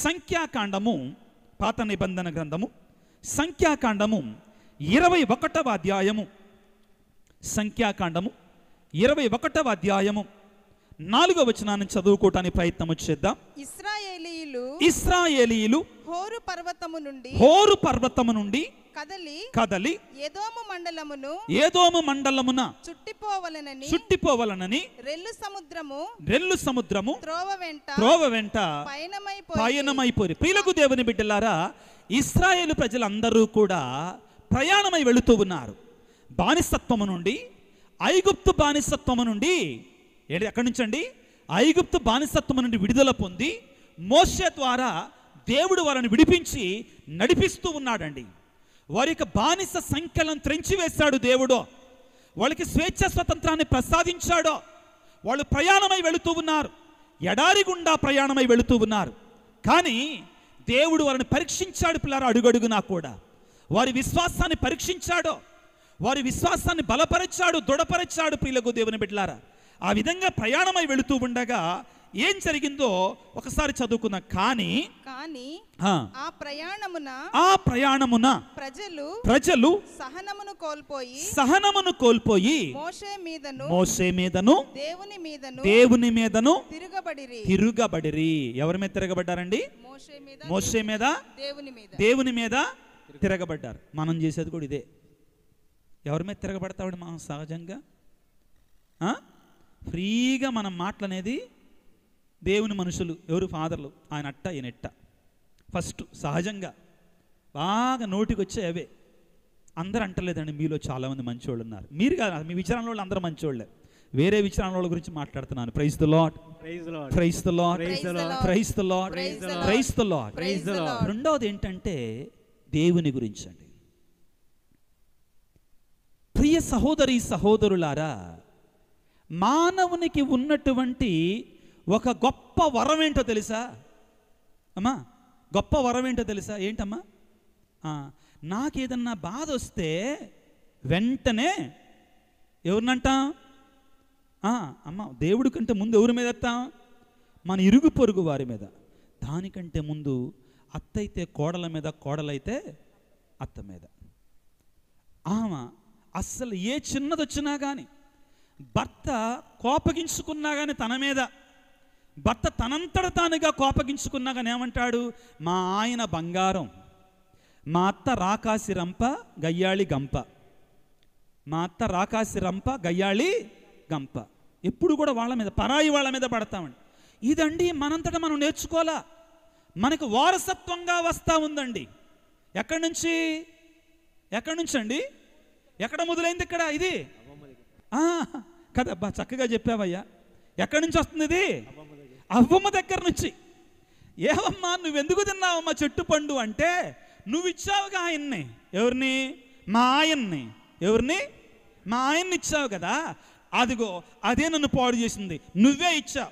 సంఖ్యాకాండము, పాత నిబంధన గ్రంథము, సంఖ్యాకాండము 21వ అధ్యాయము, సంఖ్యాకాండము 21వ అధ్యాయము 4వ వచనాన్ని చదువుకోవటానికి ప్రయత్నం చేద్దాం. ఇశ్రాయేలీయులు హోరు పర్వతము నుండి కదలి ఏదోము మండలమున చుట్టిపోవలనని రెల్లు సముద్రము త్రోవ వెంట పయనమైపోయి. ప్రియులకు దేవుని బిడ్డలారా, ఇశ్రాయేలు ప్రజలందరూ కూడా ప్రయాణమై వెళుతూ ఉన్నారు. బానిసత్వము నుండి, ఐగుప్తు బానిసత్వము నుండి, ఎక్కడి నుంచండి? ఐగుప్తు బానిసత్వము నుండి విడుదల పొంది మోషే ద్వారా దేవుడు వారిని విడిపించి నడిపిస్తూ ఉన్నాడండి. వారికి బానిస సంఖ్యలను త్రెంచివేశాడు దేవుడు. వాళ్ళకి స్వేచ్ఛ స్వతంత్రాన్ని ప్రసాదించాడు. వాళ్ళు ప్రయాణమై వెళుతూ ఉన్నారు, ఎడారి గుండా ప్రయాణమై వెళుతూ ఉన్నారు. కానీ దేవుడు వారిని పరీక్షించాడు. పిల్లలు అడుగడుగునా కూడా వారి విశ్వాసాన్ని పరీక్షించాడు, వారి విశ్వాసాన్ని బలపరిచాడు, దృఢపరిచాడు. ప్రియులకు దేవుని బిడ్డలారా, ఆ విధంగా ప్రయాణమై వెళుతూ ఉండగా ఏం జరిగిందో ఒకసారి చదువుకుందాం. కానీ ఆ ప్రయాణమున ప్రజలు సహనమును కోల్పోయి మోషే మీదను దేవుని మీదను తిరుగబడిరి. ఎవరి మీద తిరగబడ్డారండి? మోషే మీద, దేవుని మీద తిరగబడ్డారు. మనం చేసేది కూడా ఇదే. ఎవరి మీద తిరగబడతామండి మనం సహజంగా? ఫ్రీగా మనం మాటలనేది దేవుని మనుషులు, ఎవరు? ఫాదర్లు. ఆయన అట్ట, ఈయన ఎట్ట. ఫస్ట్ సహజంగా బాగా నోటికి వచ్చే అవే. అందరూ అంటలేదండి, మీలో చాలామంది మంచోళ్ళు ఉన్నారు. మీరు కాదు, మీ విచారణ వాళ్ళు అందరూ మంచోళ్ళే. వేరే విచారణ వాళ్ళ గురించి మాట్లాడుతున్నాను. Praise the Lord, praise the Lord, praise the Lord, praise the Lord. రెండవది ఏంటంటే దేవుని గురించి అండి. ప్రియ సహోదరి సహోదరులారా, మానవునికి ఉన్నటువంటి ఒక గొప్ప వరం ఏంటో తెలుసా అమ్మా? గొప్ప వరం ఏంటో తెలుసా? ఏంటమ్మా? నాకేదన్నా బాధ వస్తే వెంటనే ఎవరినంటాం? అమ్మ, దేవుడి కంటే ముందు ఎవరి మీద ఎత్తాం? మన ఇరుగు పొరుగు వారి మీద. దానికంటే ముందు అత్తైతే కోడల మీద, కోడలైతే అత్త మీద. అస్సలు ఏ చిన్నది వచ్చినా కానీ, భర్త కోపగించుకున్నా కానీ తన మీద, భర్త తనంతట తానుగా కోపగించుకున్నా కానీ ఏమంటాడు? మా ఆయన బంగారం, మా అత్త రాకాసి రంప గయ్యాళి గంప, మా అత్త రాకాసి రంప గయ్యాళి గంప. ఎప్పుడు కూడా వాళ్ళ మీద, పరాయి వాళ్ళ మీద పడతామండి. ఇదండి మనంతటా మనం నేర్చుకోవాలా, మనకు వారసత్వంగా వస్తూ ఉందండి. ఎక్కడి నుంచి? ఎక్కడి నుంచి అండి? ఎక్కడ మొదలైంది? ఇక్కడ ఇది కదబ్బా, చక్కగా చెప్పావయ్యా. ఎక్కడి నుంచి వస్తుంది ఇది? అవ్వమ్మ దగ్గర నుంచి. ఏవమ్మా, నువ్వెందుకు తిన్నావమ్మా చెట్టు పండు అంటే, నువ్వు ఇచ్చావుగా ఆయన్ని. ఎవరిని? మా ఆయన్ని. ఎవరిని? మా ఆయన్ని ఇచ్చావు కదా, అదిగో అదే నన్ను పాడు చేసింది. నువ్వే ఇచ్చావు.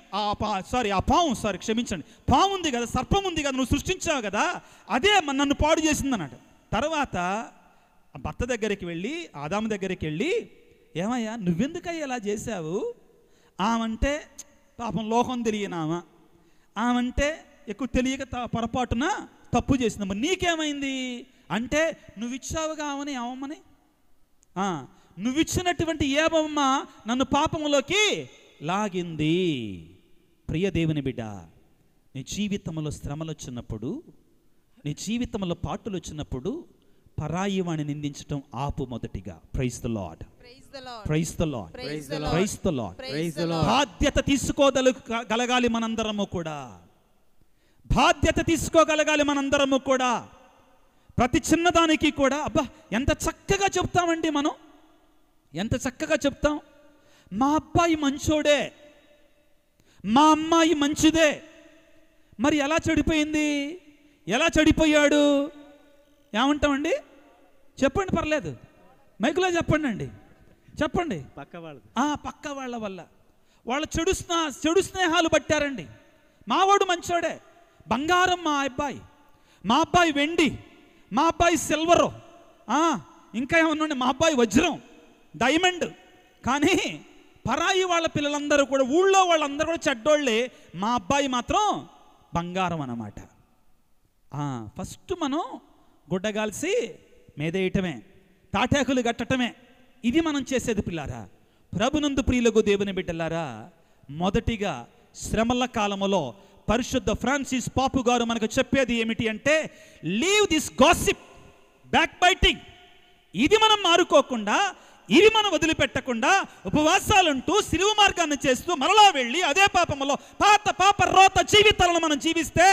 ఆ పాము, క్షమించండి, పాము ఉంది కదా, సర్పం ఉంది కదా, నువ్వు సృష్టించావు కదా, అదే నన్ను పాడు చేసింది అన్నాడు. తర్వాత భర్త దగ్గరికి వెళ్ళి, ఆదాము దగ్గరికి వెళ్ళి, ఏమయ్యా నువ్వెందుకయ్యా ఇలా చేశావు? ఆమంటే పాపం లోకం తెలియనామా, ఆమంటే ఎక్కువ తెలియక పొరపాటున తప్పు చేసిందమ్మా. నీకేమైంది అంటే, నువ్వు ఇచ్చావుగా అవని అవమ్మని, నువ్విచ్చినటువంటి ఏవమ్మ నన్ను పాపంలోకి లాగింది. ప్రియ దేవుని బిడ్డ, నీ జీవితంలో శ్రమలు వచ్చినప్పుడు, నీ జీవితంలో పాటులు వచ్చినప్పుడు పరాయి వాణ్ణి నిందించటం ఆపు మొదటిగా. Praise the Lord, praise the Lord, praise the Lord. బాధ్యత తీసుకోగలగాలి మనందరము కూడా, బాధ్యత తీసుకోగలగాలి మనందరము కూడా. ప్రతి చిన్నదానికి కూడా అబ్బా ఎంత చక్కగా చెప్తామండి మనం, ఎంత చక్కగా చెప్తాం. మా అబ్బాయి మంచోడే, మా అమ్మాయి మంచిదే. మరి ఎలా చెడిపోయింది? ఎలా చెడిపోయాడు? ఏమంటామండి? చెప్పండి, పర్లేదు, మైకులో చెప్పండి అండి, చెప్పండి. పక్క వాళ్ళ వల్ల, వాళ్ళ చెడు స్నేహాలు పట్టారండి. మావాడు మంచోడే, బంగారం మా అబ్బాయి, మా అబ్బాయి వెండి, మా అబ్బాయి సిల్వరు, ఇంకా ఏమన్నా మా అబ్బాయి వజ్రం, డైమండ్. కానీ పరాయి వాళ్ళ పిల్లలందరూ కూడా, ఊళ్ళో వాళ్ళందరూ కూడా చెడ్డోళ్ళే, మా అబ్బాయి మాత్రం బంగారం అన్నమాట. ఫస్ట్ మనం గుడ్డగాల్సి మేదేయటమే, తాటాకులు కట్టటమే, ఇది మనం చేసేది పిల్లారా. ప్రభునందు ప్రియులకు దేవుని బిడ్డలారా, మొదటిగా శ్రమల కాలములో పరిశుద్ధ ఫ్రాన్సిస్ పాపు గారు మనకు చెప్పేది ఏమిటి అంటే, leave this gossip, back biting. ఇది మనం మారుకోకుండా, ఇది మనం వదిలిపెట్టకుండా ఉపవాసాలుంటూ సిలువ మార్గాన్ని చేస్తూ మరలా వెళ్ళి అదే పాపములో పాప రోత జీవితాలను మనం జీవిస్తే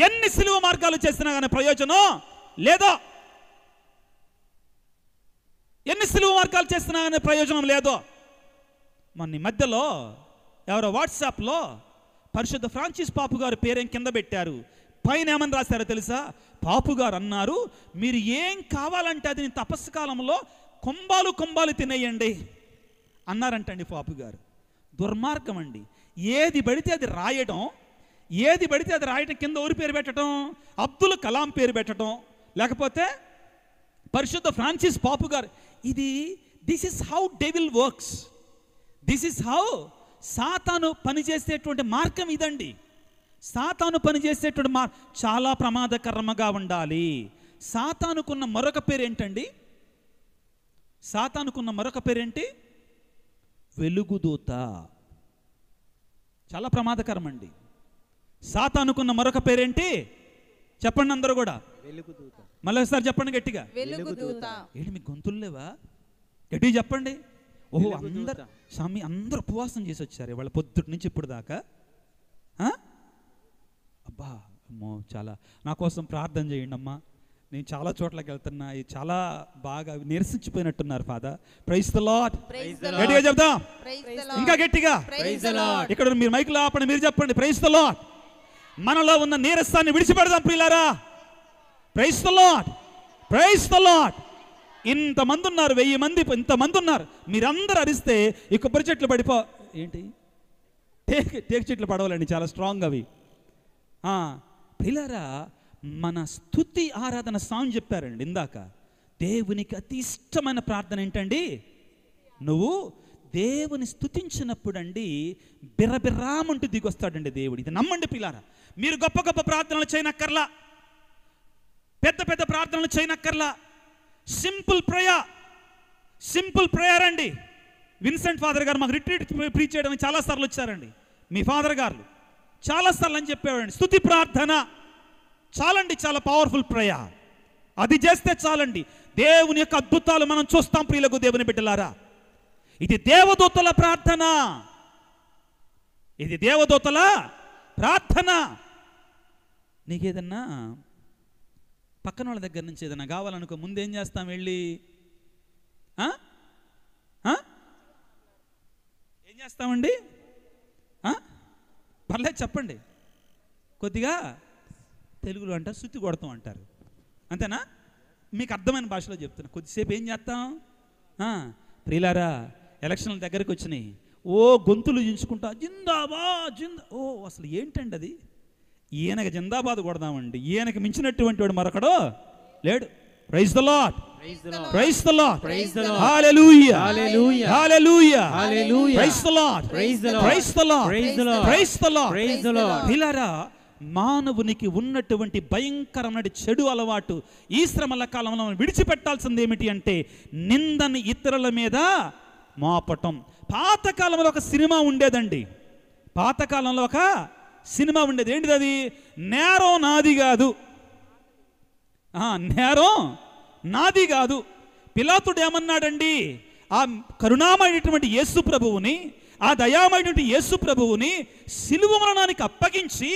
ఎన్ని సిలువ మార్గాలు చేసినా కానీ ప్రయోజనం లేదో, ఎన్ని సిలువ మార్గాలు చేసినా కానీ ప్రయోజనం లేదో. మొన్న మధ్యలో ఎవరో వాట్సాప్లో పరిశుద్ధ ఫ్రాన్సిస్ పాపు గారు పేరేం కింద పెట్టారు, పైన ఏమని రాశారో తెలుసా? పాపు గారు అన్నారు, మీరు ఏం కావాలంటే అది నేను తపస్సు కాలంలో కొంబాలు తినేయండి అన్నారంటండి పాపు గారు. దుర్మార్గం అండి. ఏది పడితే అది రాయడం, ఏది పడితే అది రాయటం, కింద ఊరి పేరు పెట్టడం, అబ్దుల్ కలాం పేరు పెట్టడం, లేకపోతే పరిశుద్ధ ఫ్రాన్సిస్ పాపు గారు. This is how devil works. This is how సాతాను పనిచేసేటువంటి మార్గం ఇదండి. సాతాను పనిచేసేటువంటి చాలా ప్రమాదకరంగా ఉండాలి. సాతానుకున్న మరొక పేరేంటండి? సాతానుకున్న మరొక పేరేంటి? వెలుగుదూత. చాలా ప్రమాదకరం అండి. సాతానుకున్న మరొక పేరేంటి? చెప్పండి అందరూ కూడా. వెలుగుదూత. మళ్ళీ ఒకసారి చెప్పండి గట్టిగా. వెలుగుదూత. ఏంటి మీ గొంతులు లేవా? గట్టిగా చెప్పండి. ఓహో, అందరు ఉపవాసం చేసి వచ్చారు వాళ్ళ పొద్దుటి నుంచి ఇప్పుడు దాకా. అబ్బా అమ్మో, చాలా నా కోసం ప్రార్థన చేయండి అమ్మా. నేను చాలా చోట్లకి వెళ్తున్నా, చాలా బాగా నిరసించిపోయినట్టున్నారు ఫాదర్. Praise the Lord. గట్టిగా చెప్దాం, ఇంకా గట్టిగా. ఇక్కడ మీరు మైకులో ఆపండి, మీరు చెప్పండి ప్రైజ్ ది లార్డ్. మనలో ఉన్న నీరసాన్ని విడిచిపెడదాం ప్రియులారా. Praise the Lord, praise the Lord. ఇంతమంది ఉన్నారు, 1000 మంది, ఇంతమంది ఉన్నారు. మీరందరూ అరిస్తే ఈ కొబ్బరి చెట్లు పడిపో ఏంటి, టేకు చెట్లు పడవాలండి, చాలా స్ట్రాంగ్ అవి. ప్రియులారా, మన స్తుతి ఆరాధన సాంగ్ చెప్పారండి ఇందాక. దేవునికి అతి ఇష్టమైన ప్రార్థన ఏంటండి? నువ్వు దేవుని స్తుతించినప్పుడు అండి బిర్రబిర్రామంటూ దిగొస్తాడండి దేవుడు. ఇది నమ్మండి పిల్లారా. మీరు గొప్ప గొప్ప ప్రార్థనలు చేయనక్కర్లా, పెద్ద పెద్ద ప్రార్థనలు చేయనక్కర్లా. సింపుల్ ప్రేయర్ అండి. విన్సెంట్ ఫాదర్ గారు మాకు రిట్రీట్ ప్రీచ్ చేయడానికి చాలాసార్లు వచ్చారండి. మీ ఫాదర్ గారు చాలాసార్లు అని చెప్పేవాడండి, స్తుతి ప్రార్థన చాలండి, చాలా పవర్ఫుల్ ప్రేయర్. అది చేస్తే చాలండి, దేవుని యొక్క అద్భుతాలు మనం చూస్తాం ప్రియులకు దేవుని బిడ్డలారా. ఇది దేవదూతల ప్రార్థన, ఇది దేవదూతల ప్రార్థన. నీకేదన్నా పక్కన వాళ్ళ దగ్గర నుంచి ఏదైనా కావాలనుకో, ముందేం చేస్తాం? వెళ్ళి ఏం చేస్తామండి? పర్లేదు చెప్పండి. కొద్దిగా తెలుగులో అంటారు, సుత్తి కొడతాం అంటారు, అంతేనా? మీకు అర్థమైన భాషలో చెప్తున్నా. కొద్దిసేపు ఏం చేస్తాం? ప్రియులారా, ఎలక్షన్ల దగ్గరకు వచ్చినాయి, గొంతులు దించుకుంటా జిందాబాద్ అసలు ఏంటండి అది? ఈయనకి జిందాబాద్ కొడదామండి, ఈయనకి మించినటువంటి వాడు మరొకడు లేడు. Praise the Lord, praise the Lord, hallelujah, hallelujah, hallelujah, praise the Lord, praise the Lord, praise the Lord, praise the Lord, praise the Lord. ప్రియులారా, మానవునికి ఉన్నటువంటి భయంకరమైన చెడు అలవాటు ఈ శ్రమల కాలంలో విడిచిపెట్టాల్సింది ఏమిటి అంటే నిందని ఇతరుల మీద మోపటం. పాతకాలంలో ఒక సినిమా ఉండేదండి, పాతకాలంలో ఒక సినిమా ఉండేది. ఏంటిది అది? నేరం నాది కాదు, నేరం నాది కాదు. పిలాతుడు ఏమన్నాడండి? ఆ కరుణామయుడైనటువంటి యేసు ప్రభువుని, ఆ దయామయుడైనటువంటి యేసు ప్రభువుని సిలువ మరణానికి అప్పగించి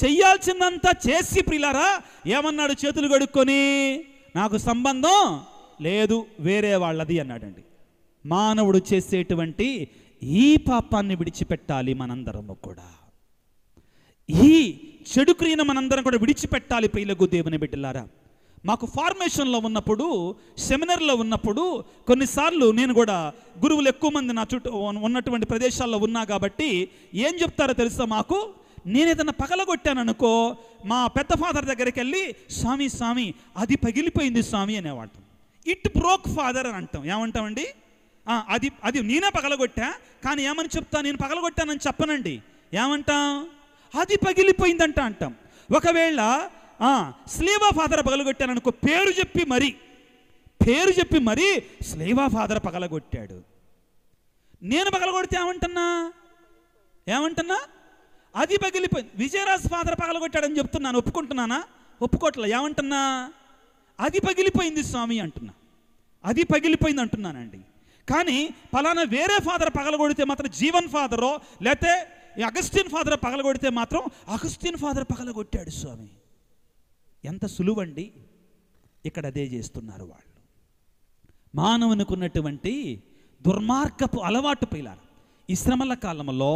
చెయ్యాల్సిందంతా చేసి ప్రియులారా ఏమన్నాడు? చేతులు కడుక్కొని, నాకు సంబంధం లేదు, వేరే వాళ్ళది అన్నాడండి. మానవుడు చేసేటువంటి ఈ పాపాన్ని విడిచిపెట్టాలి మనందరము కూడా. ఈ చెడు క్రియను మనందరం కూడా విడిచిపెట్టాలి ప్రియులకు దేవుని బిడ్డలారా. మాకు ఫార్మేషన్లో ఉన్నప్పుడు, సెమినార్లో ఉన్నప్పుడు కొన్నిసార్లు నేను కూడా గురువులు ఎక్కువ మంది నా చుట్టూ ఉన్నటువంటి ప్రదేశాల్లో ఉన్నా కాబట్టి ఏం చెప్తారో తెలుసా మాకు? నేను ఏదన్నా పగలగొట్టాననుకో, మా పెద్ద ఫాదర్ దగ్గరికి వెళ్ళి స్వామి స్వామి అది పగిలిపోయింది స్వామి అనేవాళ్ళం. ఇట్ బ్రోక్ ఫాదర్ అని అంటాం. ఏమంటామండి? అది నేనే పగలగొట్టా, కానీ ఏమని చెప్తా? నేను పగలగొట్టానని చెప్పనండి. ఏమంటాం? అది పగిలిపోయిందంట అంటాం. ఒకవేళ స్లీవా ఫాదర్ పగలగొట్టాను అనుకో, పేరు చెప్పి మరి స్లీవా ఫాదర్ పగలగొట్టాడు. నేను పగలగొడితే ఏమంటున్నా అది పగిలిపోయింది. విజయరాజ్ ఫాదర్ పగలగొట్టాడని చెప్తున్నాను, ఒప్పుకుంటున్నానా? ఒప్పుకోట్లా. ఏమంటున్నా? అది పగిలిపోయింది స్వామి అంటున్నా, అది పగిలిపోయింది అంటున్నానండి. కానీ పలానా వేరే ఫాదర్ పగలగొడితే మాత్రం జీవన్ ఫాదరో లేకపోతే అగస్టిన్ ఫాదర్ పగలగొడితే మాత్రం అగస్టిన్ ఫాదర్ పగలగొట్టాడు స్వామి. ఎంత సులువండి. ఇక్కడ అదే చేస్తున్నారు వాళ్ళు. మానవునికి ఉన్నటువంటి దుర్మార్గపు అలవాటు పిల్లారు. ఈ శ్రమల కాలంలో,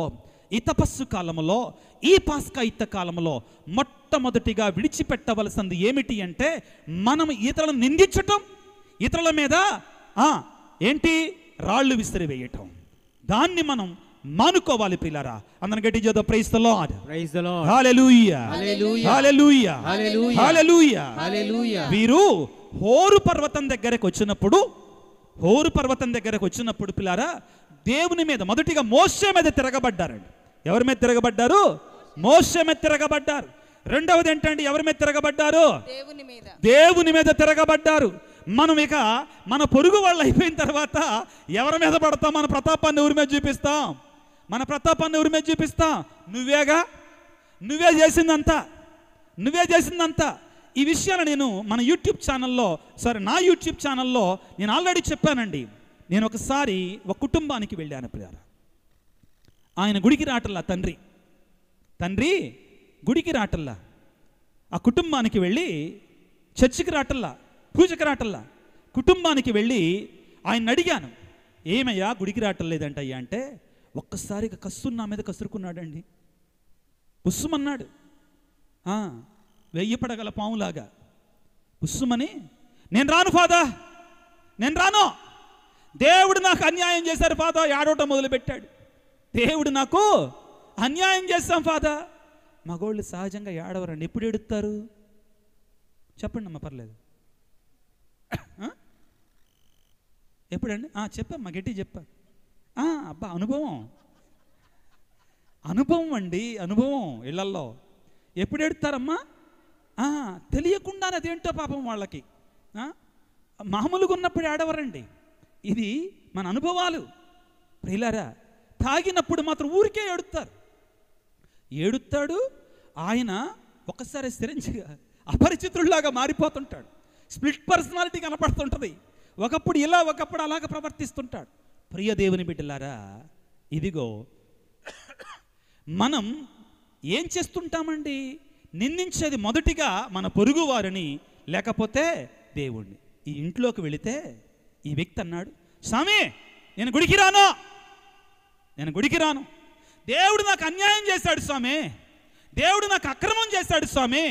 ఈ తపస్సు కాలంలో, ఈ పాస్కా యుద్ధ కాలంలో మొట్టమొదటిగా విడిచిపెట్టవలసింది ఏమిటి అంటే, మనం ఇతరులను నిందించటం, ఇతరుల మీద ఏంటి రాళ్ళు విసిరివేయటం. దాన్ని మనం మానుకోవాలి పిల్లారా. అందరం గట్టి చేద్దాం. Praise the Lord, praise the Lord, హల్లెలూయా, హల్లెలూయా, హల్లెలూయా, హల్లెలూయా, హల్లెలూయా. వీరు హోరు పర్వతం దగ్గరకు వచ్చినప్పుడు పిల్లారా, దేవుని మీద మొదటిగా మోషే మీద తిరగబడ్డారండి. ఎవరి మీద తిరగబడ్డారు? మోషే మీద తిరగబడ్డారు. రెండవది ఏంటంటే ఎవరి మీద తిరగబడ్డారు? దేవుని మీద తిరగబడ్డారు. మనం ఇక మన పొరుగు వాళ్ళు అయిపోయిన తర్వాత ఎవరి మీద పడతాం? మన ప్రతాపాన్ని ఎవరి మీద చూపిస్తాం? నువ్వే చేసిందంతా. ఈ విషయాలు నేను మన యూట్యూబ్ ఛానల్లో, నా యూట్యూబ్ ఛానల్లో నేను ఆల్రెడీ చెప్పానండి. నేను ఒకసారి ఒక కుటుంబానికి వెళ్ళాను పిల్లారా. ఆయన గుడికి రాటల్లా, తండ్రి గుడికి రాటల్లా, ఆ కుటుంబానికి వెళ్ళి, చర్చికి రాటల్లా, పూజకి రాటల్లా, కుటుంబానికి వెళ్ళి ఆయన అడిగాను, ఏమయ్యా గుడికి రావట్లేదంట అయ్యా అంటే, ఒక్కసారిగా కస్సున్నా మీద కసురుకున్నాడండి. ఉస్సుమన్నాడు, 1000 పడగల పాములాగా ఉస్సుమని, నేను రాను ఫాదా, నేను రాను, దేవుడు నాకు అన్యాయం చేశారు ఫాదా. ఏడవటం మొదలుపెట్టాడు. దేవుడు నాకు అన్యాయం చేశాం ఫాదా. మగోళ్ళు సహజంగా ఏడవరండి. ఎప్పుడు ఏడుస్తారు చెప్పండి అమ్మ, పర్లేదు. ఎప్పుడండి? చెప్పమ్మా, గట్టి చెప్పా. అబ్బా, అనుభవం అండి, అనుభవం ఇళ్లల్లో. ఎప్పుడు ఎడుతారమ్మా? తెలియకుండానే అదేంటో పాపం వాళ్ళకి. మామూలుగా ఉన్నప్పుడు ఏడవరండి. ఇది మన అనుభవాలు ప్రియులారా. తాగినప్పుడు మాత్రం ఊరికే ఏడుతాడు ఆయన. ఒకసారి సిరంజిగా అపరిచితుల్లాగా మారిపోతుంటాడు. Split personality కనపడుతుంటుంది. ఒకప్పుడు ఇలా, ఒకప్పుడు అలాగ ప్రవర్తిస్తుంటాడు. ప్రియ దేవుని బిడ్డలారా, ఇదిగో మనం ఏం చేస్తుంటామండి? నిందించేది మొదటిగా మన పొరుగు వారిని, లేకపోతే దేవుణ్ణి. ఈ ఇంట్లోకి వెళితే ఈ వ్యక్తి అన్నాడు, స్వామి నేను గుడికి రాను, దేవుడు నాకు అన్యాయం చేశాడు స్వామి, దేవుడు నాకు అక్రమం చేశాడు స్వామి,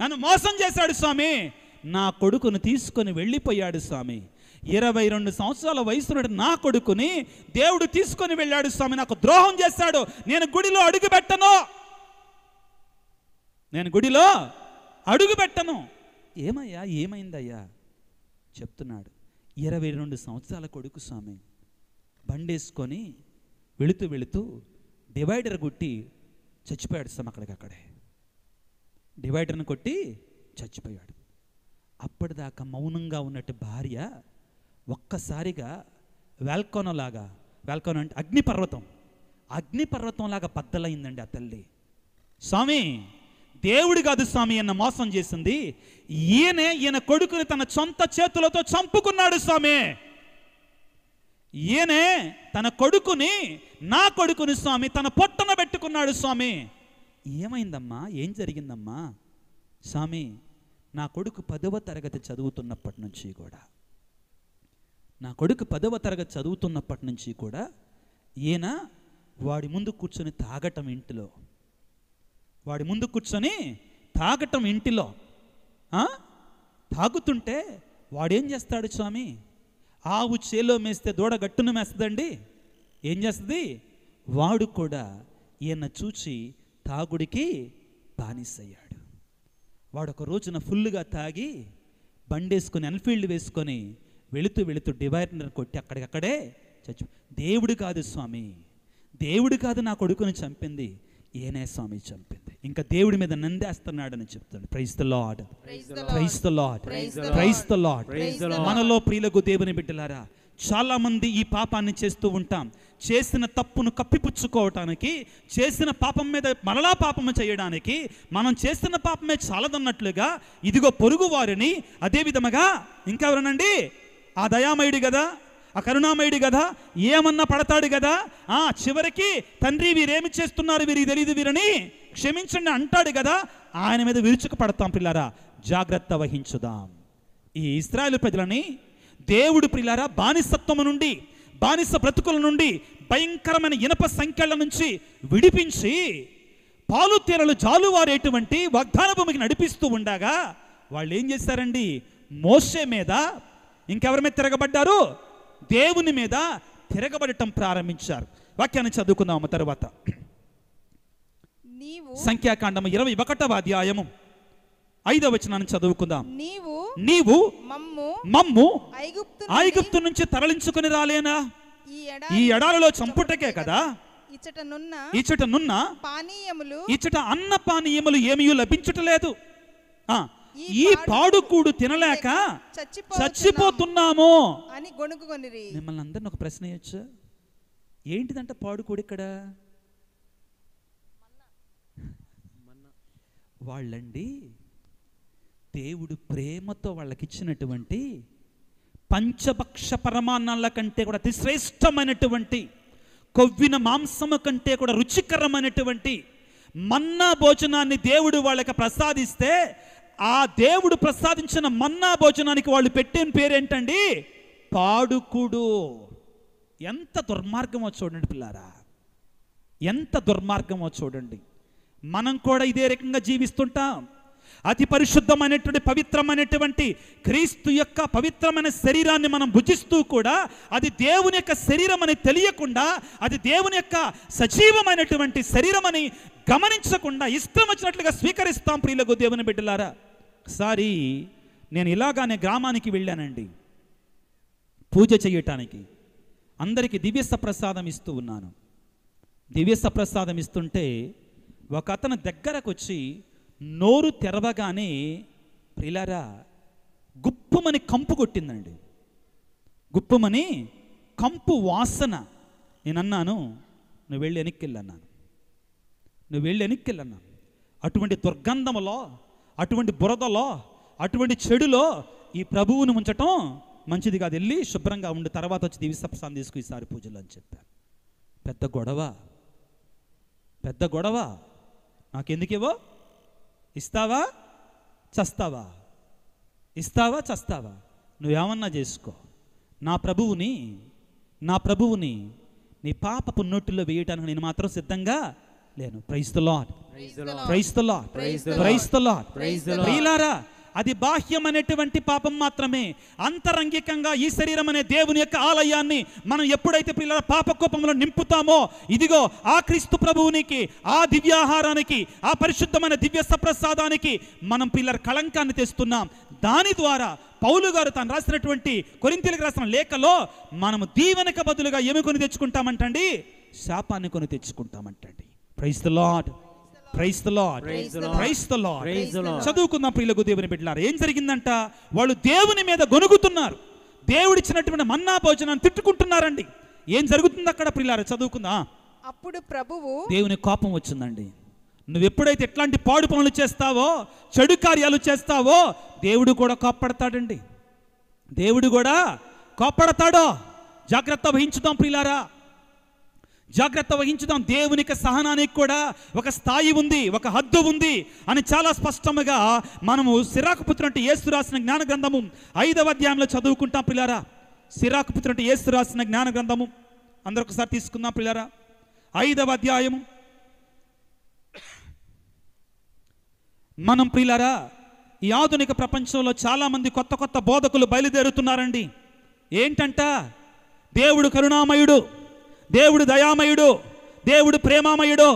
నన్ను మోసం చేశాడు స్వామి, నా కొడుకును తీసుకొని వెళ్ళిపోయాడు స్వామి. 22 సంవత్సరాల వయసులో నా కొడుకుని దేవుడు తీసుకొని వెళ్ళాడు స్వామి, నాకు ద్రోహం చేశాడు, నేను గుడిలో అడుగు పెట్టను. ఏమయ్యా, ఏమైందయ్యా చెప్తున్నాడు. 22 సంవత్సరాల కొడుకు స్వామి, బండేసుకొని వెళుతూ డివైడర్ కొట్టి చచ్చిపోయాడు స్వామి. అక్కడికక్కడే డివైడర్ని కొట్టి చచ్చిపోయాడు. అప్పటిదాకా మౌనంగా ఉన్నట్టు భార్య ఒక్కసారిగా వాల్కనో అంటే అగ్నిపర్వతంలాగా బద్దలైందండి ఆ తల్లి. స్వామి, దేవుడు కాదు స్వామి అన్న మోసం చేసింది, ఈయన కొడుకుని తన సొంత చేతులతో చంపుకున్నాడు స్వామి. ఈయనే తన కొడుకుని, నా కొడుకుని స్వామి తన పొట్టన పెట్టుకున్నాడు స్వామి. ఏమైందమ్మా, ఏం జరిగిందమ్మా? స్వామి, నా కొడుకు 10వ తరగతి చదువుతున్నప్పటి నుంచి కూడా ఈయన వాడి ముందు కూర్చొని తాగటం ఇంటిలో తాగుతుంటే వాడేం చేస్తాడు స్వామి? ఆవు చేలో మేస్తే దూడ గట్టును మేస్తుందండి. ఏం చేస్తుంది? వాడు కూడా ఈయన చూచి తాగుడికి బానిసయ్యాడు. వాడు ఒక రోజున ఫుల్గా తాగి బండేసుకొని, ఎన్ఫీల్డ్ వేసుకొని వెళుతూ డివైడర్ కొట్టి అక్కడికక్కడే దేవుడు కాదు స్వామి, దేవుడు కాదు నా కొడుకుని చంపింది, ఈయనే స్వామి చంపింది. ఇంకా దేవుడి మీద నందేస్తున్నాడని చెప్తాడు. Praise the Lord, praise the Lord, praise the Lord. మనలో ప్రియులకు దేవుని బిడ్డలారా, చాలా మంది ఈ పాపాన్ని చేస్తూ ఉంటాం. చేసిన తప్పును కప్పిపుచ్చుకోవటానికి, చేసిన పాపం మీద మరలా పాపము చేయడానికి, మనం చేసిన పాపమే చాలదన్నట్లుగా ఇదిగో పొరుగు వారిని, అదే విధముగా ఇంకెవరనండి, ఆ దయామయుడి కదా, ఆ కరుణామయుడి కదా, ఏమన్నా పడతాడు కదా, చివరికి తండ్రి వీరేమి చేస్తున్నారు, వీరికి తెలియదు, వీరని క్షమించండి అంటాడు కదా, ఆయన మీద విరుచుకు పడతాం. పిల్లారా జాగ్రత్త వహించుదాం. ఈ ఇశ్రాయేలు ప్రజలని దేవుడు ప్రియులారా బానిసత్వము నుండి, బానిస బ్రతుకుల నుండి, భయంకరమైన ఇనప సంఖ్యల నుంచి విడిపించి పాలు తేనెలు జాలువారేటువంటి వాగ్దాన భూమికి నడిపిస్తూ ఉండగా వాళ్ళు ఏం చేశారండి, మోషే మీద, ఇంకెవరి మీద తిరగబడ్డారు, దేవుని మీద తిరగబడటం ప్రారంభించారు. వాక్యాన్ని చదువుకుందాము తరువాత. సంఖ్యాకాండము 21వ అధ్యాయము 5వ వచనాన్ని చదువుకుందాం. నీవు మమ్ము ఐగుప్తు నుంచి తరలించుకుని రాలేనా, ఈ ఎడారిలో చంపుటకే కదా, ఇచ్చటనున్న ఇచ్చట అన్న పానీయములు ఏమీ లభించటలేదు, ఈ పాడుకూడు తినలేక చచ్చిపోతున్నాము అని గొణుగుకొనిరి. మిమ్మల్ని అందరిని ఒక ప్రశ్న వేయొచ్చు, ఏంటిదంట పాడుకూడు ఇక్కడ? వాళ్ళండి దేవుడు ప్రేమతో వాళ్ళకిచ్చినటువంటి పంచభక్ష పరమాన్నాల కంటే కూడా అతి శ్రేష్టమైనటువంటి, కొవ్విన మాంసము కంటే కూడా రుచికరమైనటువంటి మన్నా భోజనాన్ని దేవుడు వాళ్ళకి ప్రసాదిస్తే, ఆ దేవుడు ప్రసాదించిన మన్నా భోజనానికి వాళ్ళు పెట్టిన పేరేంటండి, పాడుకుడు. ఎంత దుర్మార్గమో చూడండి పిల్లారా, ఎంత దుర్మార్గమో చూడండి. మనం కూడా ఇదే రకంగా జీవిస్తుంటాం. అతి పరిశుద్ధమైనటువంటి పవిత్రమైనటువంటి క్రీస్తు యొక్క పవిత్రమైన శరీరాన్ని మనం భుజిస్తూ కూడా అది దేవుని యొక్క శరీరం అని తెలియకుండా, అది దేవుని యొక్క సజీవమైనటువంటి శరీరం అని గమనించకుండా ఇష్టం వచ్చినట్లుగా స్వీకరిస్తాం. ప్రియులకు దేవుని బిడ్డలారా, ఒకసారి నేను ఇలాగానే గ్రామానికి వెళ్ళానండి పూజ చేయటానికి. అందరికీ దివ్య సప్రసాదం ఇస్తూ ఉన్నాను. దివ్య సప్రసాదం ఇస్తుంటే ఒక అతను దగ్గరకు వచ్చి నోరు తెరవగానే ప్రియులారా గుప్పుమని కంపు కొట్టిందండి. గుప్పుమని కంపు వాసన. నేను అన్నాను, నువ్వు వెళ్ళి వెనక్కిళ్ళన్నాను, నువ్వు వెళ్ళి వెనక్కిళ్ళన్నాను. అటువంటి దుర్గంధములో, అటువంటి బురదలో, అటువంటి చెడులో ఈ ప్రభువును ఉంచటం మంచిది కాదు, వెళ్ళి శుభ్రంగా ఉండి తర్వాత వచ్చి దివ్య సప్రసాదం తీసుకు ఈసారి పూజలు అని చెప్పాను. పెద్ద గొడవ, పెద్ద గొడవ. నాకెందుకేవో, ఇస్తావా చస్తావా, ఇస్తావా చస్తావా, నువ్వేమన్నా చేసుకో, నా ప్రభువుని నీ పాపపు నోటిలో వేయటానికి నేను మాత్రం సిద్ధంగా లేను. Praise the Lord, praise the Lord, praise the Lord. ప్రియులారా, అది బాహ్యమైనటువంటి పాపం మాత్రమే. అంతరంగికంగా ఈ శరీరం అనే దేవుని యొక్క ఆలయాన్ని మనం ఎప్పుడైతే పిల్లల పాప కోపంలో నింపుతామో, ఇదిగో ఆ క్రీస్తు ప్రభువునికి, ఆ దివ్యాహారానికి, ఆ పరిశుద్ధమైన దివ్య సప్రసాదానికి మనం పిల్లల కళంకాన్ని తెస్తున్నాం. దాని ద్వారా పౌలు గారు తాను రాసినటువంటి కొరింథీయులకు రాసిన లేఖలో మనము దీవెనకు బదులుగా ఏమి కొని తెచ్చుకుంటామంటండి, శాపాన్ని కొని తెచ్చుకుంటామంటండి. Praise the Lord, praise the Lord, praise the Lord. చదువుకుందాం ప్రియులకు దేవుని బిడ్డలారా. ఏం జరిగిందంట, వాళ్ళు దేవుని మీద గొనుగుతున్నారు, దేవుడిచ్చినటువంటి మన్నా భోజనాన్ని తిట్టుకుంటున్నారండి. ఏం జరుగుతుంది అక్కడ ప్రియులారా, చదువుకుందా. అప్పుడు ప్రభువు దేవుని కోపం వచ్చిందండి. నువ్వు ఎప్పుడైతే ఎట్లాంటి పాడు పనులు చేస్తావో, చెడు కార్యాలు చేస్తావో, దేవుడు కూడా కోప్పడతాడండి. దేవుడు కూడా కోప్పడతాడో. జాగ్రత్త వహించుదాం ప్రియులారా, జాగ్రత్త వహించుదాం. దేవునికి సహనానికి కూడా ఒక స్థాయి ఉంది, ఒక హద్దు ఉంది అని చాలా స్పష్టంగా మనము సిరాకు పుత్రుని యేసు రాసిన జ్ఞాన గ్రంథము 5వ అధ్యాయంలో చదువుకుంటాం పిల్లారా. సిరాకు పుత్రుని యేసు రాసిన జ్ఞాన గ్రంథము అందరూ ఒకసారి తీసుకుందాం పిల్లారా. 5వ అధ్యాయము. మనం ప్రియులారా ఈ ఆధునిక ప్రపంచంలో చాలా మంది కొత్త కొత్త బోధకులు బయలుదేరుతున్నారండి. ఏంటంట, దేవుడు కరుణామయుడు, దేవుడు దయామయుడు, దేవుడు ప్రేమామయుడు,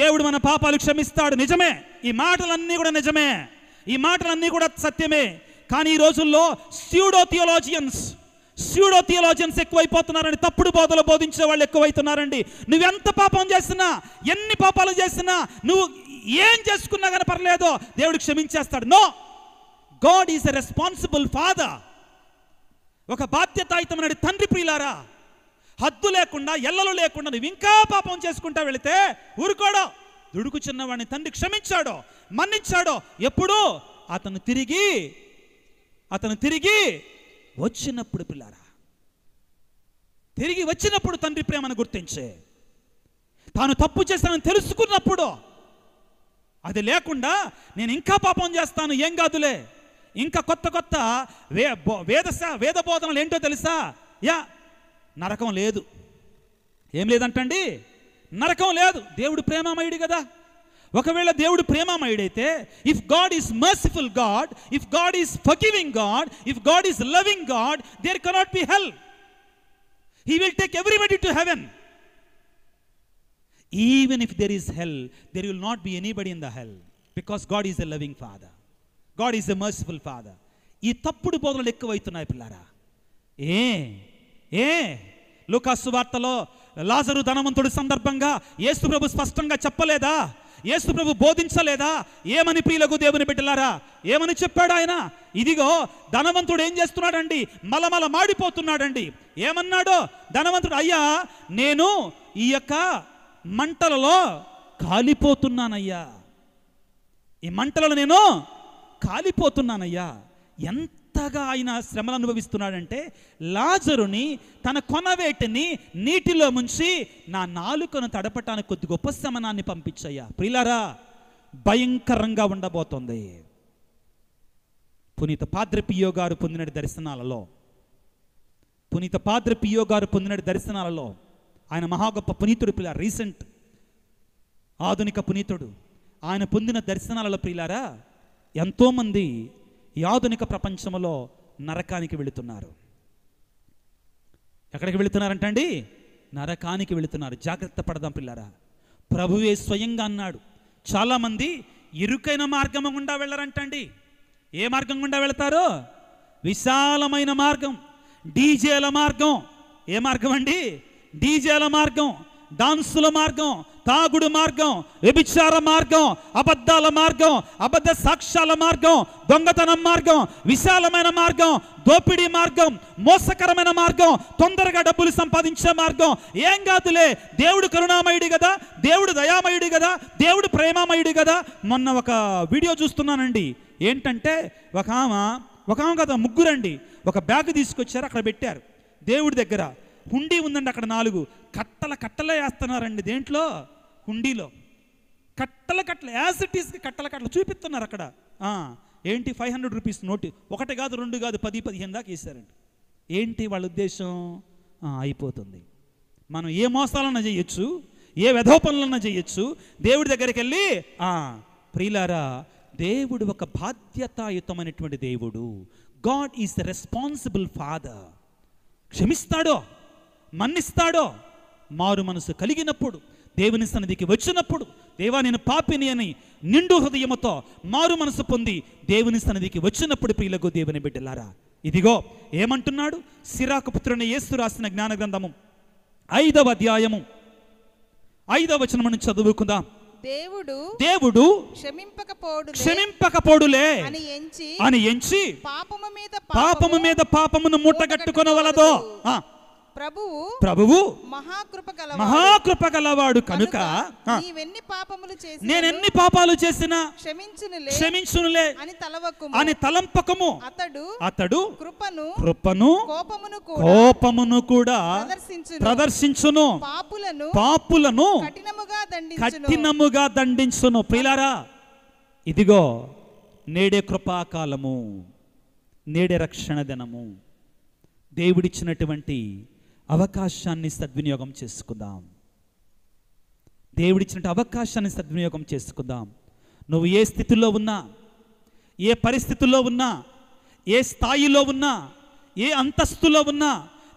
దేవుడు మన పాపాలు క్షమిస్తాడు. నిజమే, ఈ మాటలన్నీ కూడా నిజమే, ఈ మాటలన్నీ కూడా సత్యమే. కానీ ఈ రోజుల్లో స్యూడో థియాలజియన్స్ ఎక్కువైపోతున్నారండి. తప్పుడు బోధలు బోధించే వాళ్ళు ఎక్కువైతున్నారండి. నువ్వెంత పాపం చేసినా, ఎన్ని పాపాలు చేసినా, నువ్వు ఏం చేసుకున్నా కానీ పర్లేదు, దేవుడు క్షమించేస్తాడు. No, God is a responsible father. ఒక బాధ్యతాయుతమైన తండ్రి. ప్రియులారా, హద్దు లేకుండా, ఎల్లలు లేకుండా నువ్వు ఇంకా పాపం చేసుకుంటా వెళితే ఊరుకోడో. దుడుకు చిన్నవాడిని తండ్రి క్షమించాడో, మన్నించాడో ఎప్పుడు? అతను తిరిగి వచ్చినప్పుడు. పిల్లారా, తిరిగి వచ్చినప్పుడు తండ్రి ప్రేమను గుర్తించే, తాను తప్పు చేస్తానని తెలుసుకున్నప్పుడు. అది లేకుండా నేను ఇంకా పాపం చేస్తాను, ఏం కాదులే, ఇంకా కొత్త వేద బోధనలు ఏంటో తెలుసా? నరకం లేదు. ఏం లేదంటండి, నరకం లేదు. దేవుడు ప్రేమమయుడు కదా. ఒకవేళ దేవుడు ప్రేమమయుడైతే, if God is merciful God, if God is forgiving God, if God is loving God, there cannot be hell. He will take everybody to heaven. Even if there is hell, there will not be anybody in the hell, because God is a loving father. God is a merciful father. ఈ తప్పుడు బోధనలు ఎక్కువైతున్నాయి పిల్లారా. లూకా సువార్తలో లాజరు ధనవంతుడి సందర్భంగా యేసు ప్రభు స్పష్టంగా చెప్పలేదా? యేసు ప్రభు బోధించలేదా? ఏమని ప్రియులకు దేవుని బిడ్డలారా, ఏమని చెప్పాడు ఆయన? ఇదిగో ధనవంతుడు ఏం చేస్తున్నాడండి? మలమల మాడిపోతున్నాడండి. ఏమన్నాడో ధనవంతుడు? అయ్యా, నేను ఈ యొక్క మంటలలో కాలిపోతున్నానయ్యా, ఈ మంటలలో నేను కాలిపోతున్నానయ్యా. ఎంతగా ఆయన శ్రమలు అనుభవిస్తున్నాడంటే, లాజరుని తన కొనవేటిని నీటిలో ముంచి నా నాలుకను తడపటానికి కొద్ది గొప్ప శమనాన్ని పంపించయ్యా. ప్రియులారా, భయంకరంగా ఉండబోతోంది. పునీత పాద్రి పియో గారు పొందిన దర్శనాలలో ఆయన మహా గొప్ప పునీతుడు పిల్లారా, రీసెంట్ ఆధునిక పునీతుడు. ఆయన పొందిన దర్శనాలలో ప్రియులారా, ఎంతోమంది ఈ ఆధునిక ప్రపంచంలో నరకానికి వెళుతున్నారు. ఎక్కడికి వెళుతున్నారంటండి? నరకానికి వెళుతున్నారు. జాగ్రత్త పడదాం పిల్లారా. ప్రభువే స్వయంగా అన్నాడు, చాలామంది ఇరుకైన మార్గం గుండా వెళ్ళరంటండి. ఏ మార్గం గుండా వెళతారు? విశాలమైన మార్గం, డీజేల మార్గం. ఏ మార్గం అండి? డీజేల మార్గం, డాన్సుల మార్గం, తాగుడు మార్గం, వ్యభిచార మార్గం, అబద్ధాల మార్గం, అబద్ధ సాక్ష్యాల మార్గం, దొంగతనం మార్గం, విశాలమైన మార్గం, దోపిడీ మార్గం, మోసకరమైన మార్గం, తొందరగా డబ్బులు సంపాదించే మార్గం. ఏం కాదులే, దేవుడు కరుణామయుడు కదా, దేవుడు దయామయుడు కదా, దేవుడు ప్రేమామయుడు కదా. మొన్న ఒక వీడియో చూస్తున్నానండి. ఏంటంటే ఒక ఆమె కదా, ముగ్గురండి ఒక బ్యాగ్ తీసుకొచ్చారు, అక్కడ పెట్టారు. దేవుడి దగ్గర హుండీ ఉందండి, అక్కడ 4 కట్టలే వేస్తున్నారండి. దేంట్లో? హుండీలో కట్టల యాసిటీస్కి కట్టల చూపిస్తున్నారు అక్కడ. ఏంటి? 500 రూపీస్ నోటు, 1 కాదు 2 కాదు 10-15 దాకా వేసారండి. ఏంటి వాళ్ళ ఉద్దేశం? అయిపోతుంది, మనం ఏ మోసాలన్నా చేయొచ్చు, ఏ వెధోపనులన్నా చేయొచ్చు, దేవుడి దగ్గరికి వెళ్ళి. ప్రియులారా, దేవుడు ఒక బాధ్యతాయుతమైనటువంటి దేవుడు. God is the responsible father. క్షమిస్తాడో, మన్నిస్తాడో. మారు మనసు కలిగినప్పుడు, దేవుని సన్నిధికి వచ్చినప్పుడు, దేవా నేను పాపిని అని నిండు హృదయముతో మారు మనసు పొంది దేవుని సన్నిధికి వచ్చినప్పుడు ప్రియులకు దేవుని బిడ్డలారా, ఇదిగో ఏమంటున్నాడు? సిరాకు పుత్రుని యేసు రాసిన జ్ఞాన గ్రంథము 5వ అధ్యాయము 5వ వచనమును చదువుకుందాం. దేవుడు క్షమింపకపోడులే అని ఎంచి పాపము మీద పాపమును మూటగట్టుకొనవలదో. ప్రభువు మహాకృప గలవాడు కనుక నేనెన్ని పాపాలు చేసినా క్షమించునులే అని తలంపకము. అతడు కృపను కోపమును కూడా ప్రదర్శించును, పాపులను కఠినముగా దండించును. ప్రియులారా, ఇదిగో నేడే కృపాకాలము, నేడే రక్షణ దినము. దేవుడిచ్చినటువంటి అవకాశాన్ని సద్వినియోగం చేసుకుందాం. దేవుడిచ్చినటువంటి అవకాశాన్ని సద్వినియోగం చేసుకుందాం. నువ్వు ఏ స్థితిలో ఉన్నా, ఏ పరిస్థితుల్లో ఉన్నా, ఏ స్థాయిలో ఉన్నా, ఏ అంతస్తులో ఉన్నా,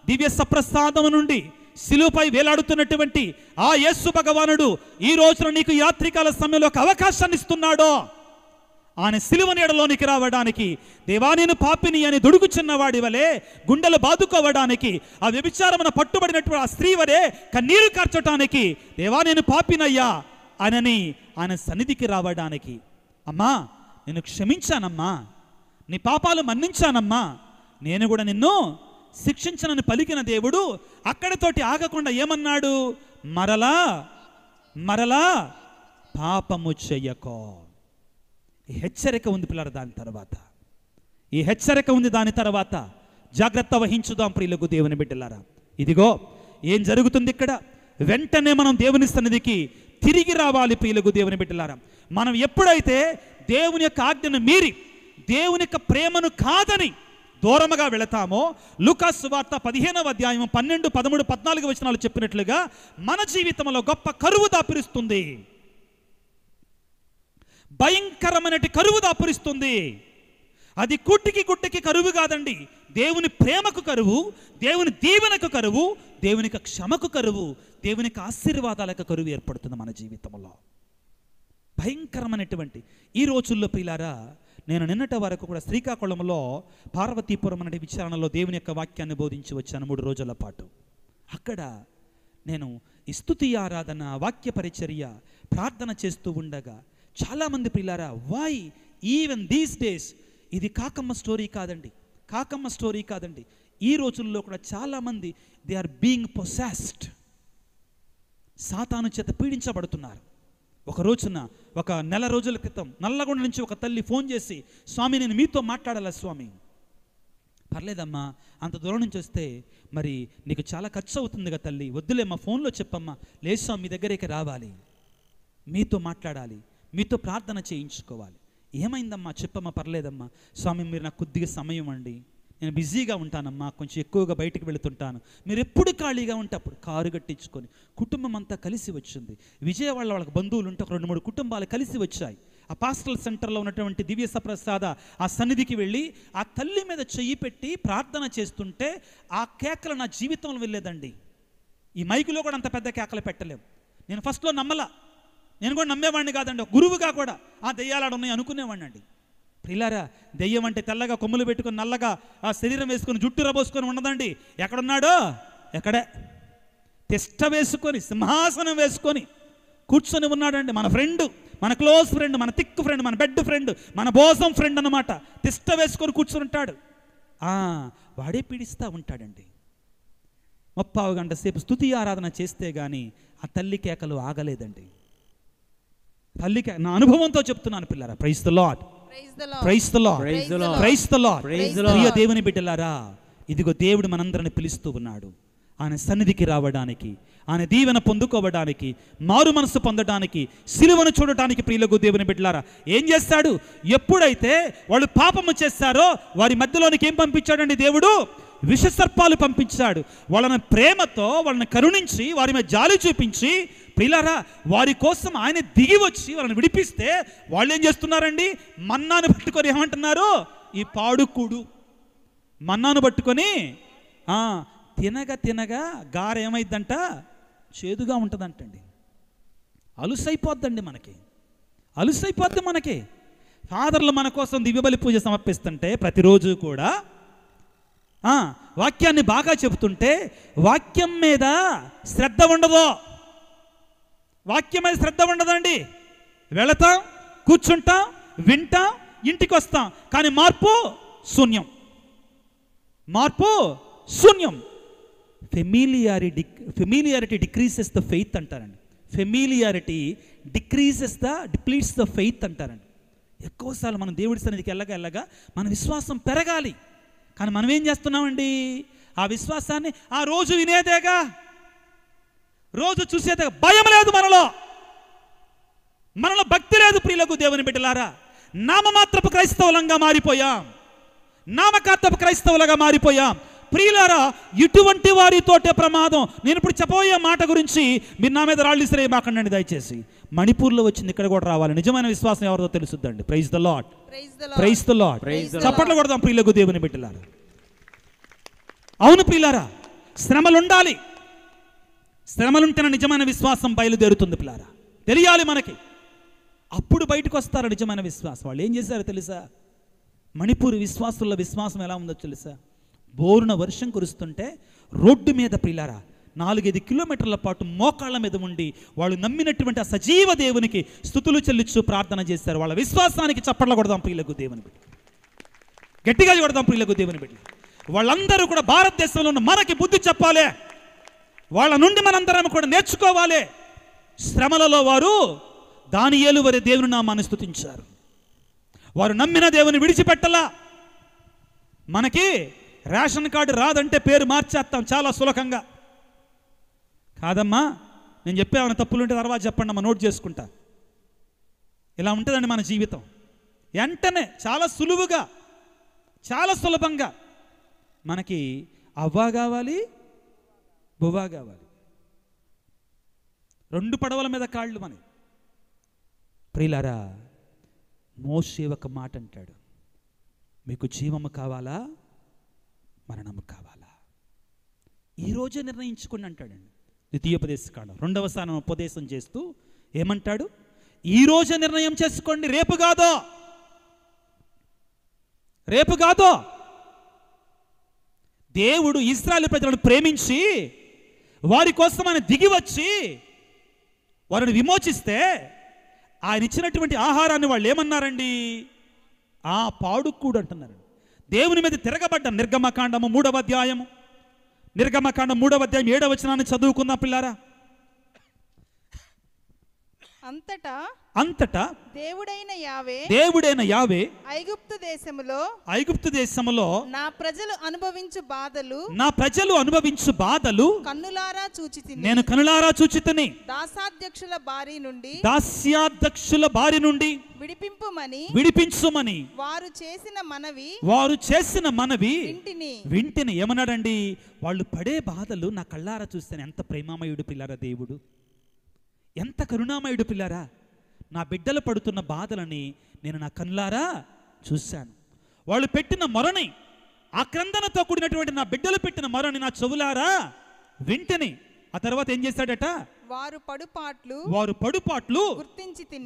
దివ్య సప్రసాదము నుండి శిలువపై వేలాడుతున్నటువంటి ఆ యేసు భగవానుడు ఈ రోజున నీకు యాత్రికాల సమయంలో ఒక అవకాశాన్ని ఇస్తున్నాడో. ఆయన సిలువ నీడలోనికి రావడానికి, దేవా నేను పాపిని అని దుడుగు చిన్నవాడి వలె గుండెలు బాదుకోవడానికి, ఆ వ్యభిచారమున పట్టుబడినటువంటి ఆ స్త్రీ వలె కన్నీరు కార్చటానికి, దేవా నేను పాపినయ్యా అనని ఆయన సన్నిధికి రావడానికి, అమ్మా నేను క్షమించానమ్మా, నీ పాపాలు మన్నించానమ్మా, నేను కూడా నిన్ను శిక్షించనని పలికిన దేవుడు అక్కడితోటి ఆగకుండా ఏమన్నాడు, మరలా మరలా పాపము చెయ్యకో. ఈ హెచ్చరిక ఉంది పిల్లలు. దాని తర్వాత ఈ హెచ్చరిక ఉంది. దాని తర్వాత జాగ్రత్త వహించుదాం ప్రియులకు దేవుని బిడ్డలారా. ఇదిగో ఏం జరుగుతుంది ఇక్కడ, వెంటనే మనం దేవుని సన్నిధికి తిరిగి రావాలి ప్రియులకు దేవుని బిడ్డలారా. మనం ఎప్పుడైతే దేవుని యొక్క ఆజ్ఞను మీరి దేవుని యొక్క ప్రేమను కాదని దూరముగా వెళతామో, లూకాసు సువార్త 15వ అధ్యాయం 12, 13, 14 వచనాలు చెప్పినట్లుగా మన జీవితంలో గొప్ప కరువు దాపురిస్తుంది, భయంకరమైన కరువు దాపురిస్తుంది. అది గుట్టికి కరువు కాదండి, దేవుని ప్రేమకు కరువు, దేవుని దీవెనకు కరువు, దేవునికి క్షమకు కరువు, దేవునికి ఆశీర్వాదాలకు కరువు ఏర్పడుతుంది మన జీవితంలో. భయంకరమైనటువంటి ఈ రోజుల్లో ప్రియులారా, నేను నిన్నటి వరకు కూడా శ్రీకాకుళంలో పార్వతీపురం అనే విచారణలో దేవుని యొక్క వాక్యాన్ని బోధించి వచ్చాను 3 రోజుల పాటు. అక్కడ నేను ఈ స్తుతి ఆరాధన, వాక్య పరిచర్య, ప్రార్థన చేస్తూ ఉండగా చాలామంది ప్రియులారా, వై ఈవెన్ దీస్ డేస్, ఇది కాకమ్మ స్టోరీ కాదండి, కాకమ్మ స్టోరీ కాదండి, ఈ రోజుల్లో కూడా చాలామంది దే ఆర్ బీయింగ్ పొసెస్డ్, సాతాను చేత పీడించబడుతున్నారు. ఒక రోజున ఒక నెల రోజుల క్రితం నల్లగొండ నుంచి ఒక తల్లి ఫోన్ చేసి, స్వామి నేను మీతో మాట్లాడాలా స్వామి. పర్లేదమ్మా, అంత దూరం నుంచి వస్తే మరి నీకు చాలా ఖర్చు అవుతుంది కదా తల్లి, వద్దులేమ్మా ఫోన్లో చెప్పమ్మా. లేదు స్వామి, మీ దగ్గరికి రావాలి, మీతో మాట్లాడాలి, మీతో ప్రార్థన చేయించుకోవాలి. ఏమైందమ్మా చెప్పమ్మా. పర్లేదమ్మా స్వామి, మీరు నాకు కొద్దిగా సమయం అండి, నేను బిజీగా ఉంటానమ్మా, కొంచెం ఎక్కువగా బయటకు వెళుతుంటాను, మీరు ఎప్పుడు ఖాళీగా ఉంటే అప్పుడు. కారు కట్టించుకొని కుటుంబం అంతా కలిసి వచ్చింది. విజయవాడలో వాళ్ళకి బంధువులు ఉంటే ఒక 2-3 కుటుంబాలు కలిసి వచ్చాయి. ఆ పాస్టల్ సెంటర్లో ఉన్నటువంటి దివ్య సప్రసాద ఆ సన్నిధికి వెళ్ళి ఆ తల్లి మీద చెయ్యి పెట్టి ప్రార్థన చేస్తుంటే ఆ కేకలు నా జీవితంలో వెళ్ళేదండి. ఈ మైకులో కూడా అంత పెద్ద కేకలు పెట్టలేము. నేను ఫస్ట్లో నమ్మలా, నేను కూడా నమ్మేవాడిని కాదండి, గురువుగా కూడా ఆ దెయ్యాలాడు ఉన్నాయి అనుకునేవాడిని అండి. ప్రియులారా, దెయ్యం అంటే తెల్లగా కొమ్ములు పెట్టుకొని నల్లగా ఆ శరీరం వేసుకొని జుట్టు రబోసుకొని ఉండదండి. ఎక్కడున్నాడో ఎక్కడే తిష్ట వేసుకొని సింహాసనం వేసుకొని కూర్చొని ఉన్నాడండి. మన ఫ్రెండ్, మన క్లోజ్ ఫ్రెండ్, మన థిక్ ఫ్రెండ్, మన బెడ్ ఫ్రెండ్, మన బోసం ఫ్రెండ్ అన్నమాట. తిష్ట వేసుకొని కూర్చొని ఉంటాడు. వాడే పీడిస్తూ ఉంటాడండి. 30 గంట సేపు స్తుతి ఆరాధన చేస్తే కానీ ఆ తల్లి కేకలు ఆగలేదండి. తల్లికి నా అనుభవంతో చెప్తున్నాను పిల్లరా. Praise the Lord, praise the Lord, praise the Lord. ప్రియ దేవుని బిడ్డలారా, ఇదిగో దేవుడు మనందరిని పిలుస్తూ ఉన్నాడు ఆయన సన్నిధికి రావడానికి, ఆయన దీవెన పొందుకోవడానికి, మారు మనసు పొందడానికి, సిలువను చూడటానికి. ప్రియులకు దేవుని బిడ్డలారా, ఏం చేస్తాడు, ఎప్పుడైతే వాళ్ళు పాపము చేస్తారో వారి మధ్యలోనికి ఏం పంపించాడండి దేవుడు, విషసర్పాలు పంపించాడు. వాళ్ళని ప్రేమతో, వాళ్ళని కరుణించి, వారి మీద జాలి చూపించి, ప్రియులారా వారి కోసం ఆయన దిగి వచ్చి వాళ్ళని విడిపిస్తే వాళ్ళు ఏం చేస్తున్నారండి, మన్నాను పట్టుకొని ఏమంటున్నారు, ఈ పాడుకుడు మన్నాను పట్టుకొని తినగా తినగా గార ఏమైందంట, చేదుగా ఉంటుందంటండి. అలుసైపోద్దండి మనకి, అలుసైపోద్ది మనకి. ఫాదర్లు మన కోసం దివ్యబలి పూజ సమర్పిస్తుంటే ప్రతిరోజు కూడా వాక్యాన్ని బాగా చెబుతుంటే వాక్యం మీద శ్రద్ధ ఉండదు, వాక్యం మీద శ్రద్ధ ఉండదండి. వెళతాం, కూర్చుంటాం, వింటాం, ఇంటికి వస్తాం, కానీ మార్పు శూన్యం, మార్పు శూన్యం. ఫెమిలియారిటీ డిక్రీసెస్ ద ఫెయిత్ అంటారండి. ఫెమిలియారిటీ డిప్లీట్స్ ద ఫెయిత్ అంటారండి. ఎక్కువసార్లు మనం దేవుడి సన్నిధికి వెళ్ళగా మన విశ్వాసం పెరగాలి. కానీ మనం ఏం చేస్తున్నామండి, ఆ విశ్వాసాన్ని ఆ రోజు వినేదేగా, రోజు చూసేదేగా, భయం లేదు మనలో భక్తి లేదు. ప్రియులకు దేవుని బిడ్డలారా, నామమాత్రపు క్రైస్తవులంగా మారిపోయాం, నామకాత్రపు క్రైస్తవులుగా మారిపోయాం. ప్రియులారా, ఇటువంటి వారితోటే ప్రమాదం. నేను ఇప్పుడు చెప్పబోయే మాట గురించి మీరు నా మీద రాళ్ళు ఇసిరే మాకండి దయచేసి. మణిపూర్లో వచ్చింది, ఇక్కడ కూడా రావాలి. నిజమైన విశ్వాసం ఎవరిదో తెలుసుద్దండి. Praise the Lord, praise the Lord. చప్పట్లు కొడదాం ప్రియులకు దేవుని బిడ్డలారా. అవును ప్రియులారా, శ్రమలు ఉండాలి. శ్రమలుంటేనే నిజమైన విశ్వాసం బయలుదేరుతుంది పిల్లారా. తెలియాలి మనకి, అప్పుడు బయటకు వస్తారు నిజమైన విశ్వాసం. వాళ్ళు ఏం చేశారో తెలుసా, మణిపూర్ విశ్వాసుల విశ్వాసం ఎలా ఉందో తెలుసా, బోరున వర్షం కురుస్తుంటే రోడ్డు మీద ప్రియులారా 4-5 కిలోమీటర్ల పాటు మోకాళ్ళ మీద ఉండి వాళ్ళు నమ్మినటువంటి ఆ సజీవ దేవునికి స్తుతులు చెల్లించు ప్రార్థన చేస్తారు. వాళ్ళ విశ్వాసానికి చప్పట్ల కొడదాం ప్రియులకు దేవుని బిడ్డ, గట్టిగా కొడదాం ప్రియులకు దేవుని బిడ్డ. వాళ్ళందరూ కూడా భారతదేశంలో ఉన్న మనకి బుద్ధి చెప్పాలి, వాళ్ళ నుండి మనందరం కూడా నేర్చుకోవాలి. శ్రమలలో వారు దానియేలు వలె దేవుని నామాన్ని స్తుతించారు. వారు నమ్మిన దేవుని విడిచిపెట్టలా. మనకి రేషన్ కార్డు రాదంటే పేరు మార్చేస్తాం చాలా సులభంగా. కాదమ్మా, నేను చెప్పేమన్నా తప్పులుంటే తర్వాత చెప్పండి అమ్మా, నోట్ చేసుకుంటా. ఇలా ఉంటుందండి మన జీవితం. వెంటనే చాలా సులువుగా, చాలా సులభంగా మనకి అవ్వ కావాలి, బువ్వ కావాలి. 2 పడవల మీద కాళ్ళు మనకి. ప్రియులారా, మోషే ఒక మాట అంటాడు, మీకు జీవము కావాలా, మరణము కావాలా? ఈరోజే నిర్ణయించుకుని అంటాడండి. ద్వితీయోపదేశకాండం 2వ స్థానం ఉపదేశం చేస్తూ ఏమంటాడు? ఈరోజే నిర్ణయం చేసుకోండి, రేపు కాదో, రేపు కాదో. దేవుడు ఇశ్రాయేలు ప్రజలను ప్రేమించి వారి కోసం ఆయన దిగి వచ్చి వారిని విమోచిస్తే ఆయన ఇచ్చినటువంటి ఆహారాన్ని వాళ్ళు ఏమన్నారండి? పాడుకూడు అంటున్నారు. దేవుని మీద తిరగబడ్డ నిర్గమకాండము 3వ అధ్యాయము, నిర్గమకాండం 3వ అధ్యాయం 7వ వచనాన్ని చదువుకుందాం పిల్లారా. అంతటా దేవుడైన యావే ఐగుప్తు దేశములో నా ప్రజలు అనుభవించు బాధలు నేను కన్నులారా చూచితిని. దాస్యాధ్యక్షుల బారి నుండి విడిపించుమని వారు చేసిన మనవి వింటిని. ఏమన్నాడండి? వాళ్ళు పడే బాధలు నా కళ్ళారా చూస్తాను. ఎంత ప్రేమామయుడు పిల్లారా దేవుడు, ఎంత కరుణామయుడు పిల్లారా. నా బిడ్డలు పడుతున్న బాధలని నేను నా కన్నులారా చూశాను. వాళ్ళు పెట్టిన మొరని, ఆ క్రందనతో కూడినటువంటి నా బిడ్డలు పెట్టిన మొరని నా చెవులారా వింటిని. ఆ తర్వాత ఏం చేశాడట? వారు పడుపాట్లు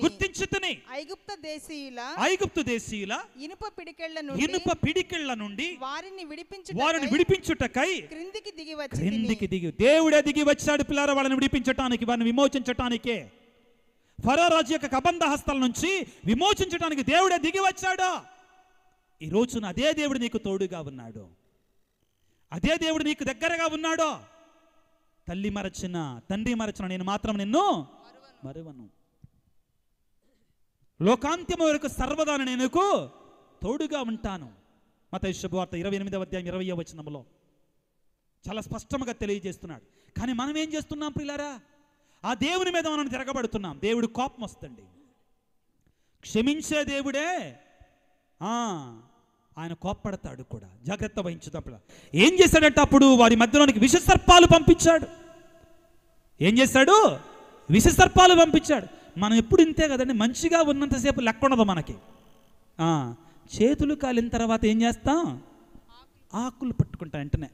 గుర్తించితిని. ఐగుప్తు దేశీయుల ఇనుప పిడికిళ్ల నుండి వారిని విడిపించుటకై క్రిందికి దిగి దేవుడే దిగి వచ్చాడు పిల్లారా, వాళ్ళని విడిపించటానికి, వారిని విమోచించటానికే. ఫరో రాజు యొక్క కబంధ హస్తాల నుంచి విమోచించడానికి దేవుడే దిగి వచ్చాడు. ఈ రోజున అదే దేవుడు నీకు తోడుగా ఉన్నాడు, అదే దేవుడు నీకు దగ్గరగా ఉన్నాడు. తల్లి మరచిన, తండ్రి మరచిన, నేను మాత్రం నిన్ను మరువను. లోకాంత్యము వరకు సర్వదా నేను నీకు తోడుగా ఉంటాను. మత్తయి శుభవార్త 28వ అధ్యాయం 20వ వచనంలో చాలా స్పష్టంగా తెలియజేస్తున్నాడు. కానీ మనం ఏం చేస్తున్నాం ప్రియులారా? ఆ దేవుని మీద మనం తిరగబడుతున్నాం. దేవుడు కోపం వస్తుంది, క్షమించే దేవుడే, ఆయన కోప్పడతాడు కూడా. జాగ్రత్త వహించుతాం. ఏం చేశాడంటే అప్పుడు వారి మధ్యలోనికి విషసర్పాలు పంపించాడు. ఏం చేశాడు? విషసర్పాలు పంపించాడు. మనం ఎప్పుడు ఇంతే కదండి, మంచిగా ఉన్నంతసేపు లెక్క ఉండదు మనకి. చేతులు కాలిన తర్వాత ఏం చేస్తాం? ఆకులు పట్టుకుంటాం. వెంటనే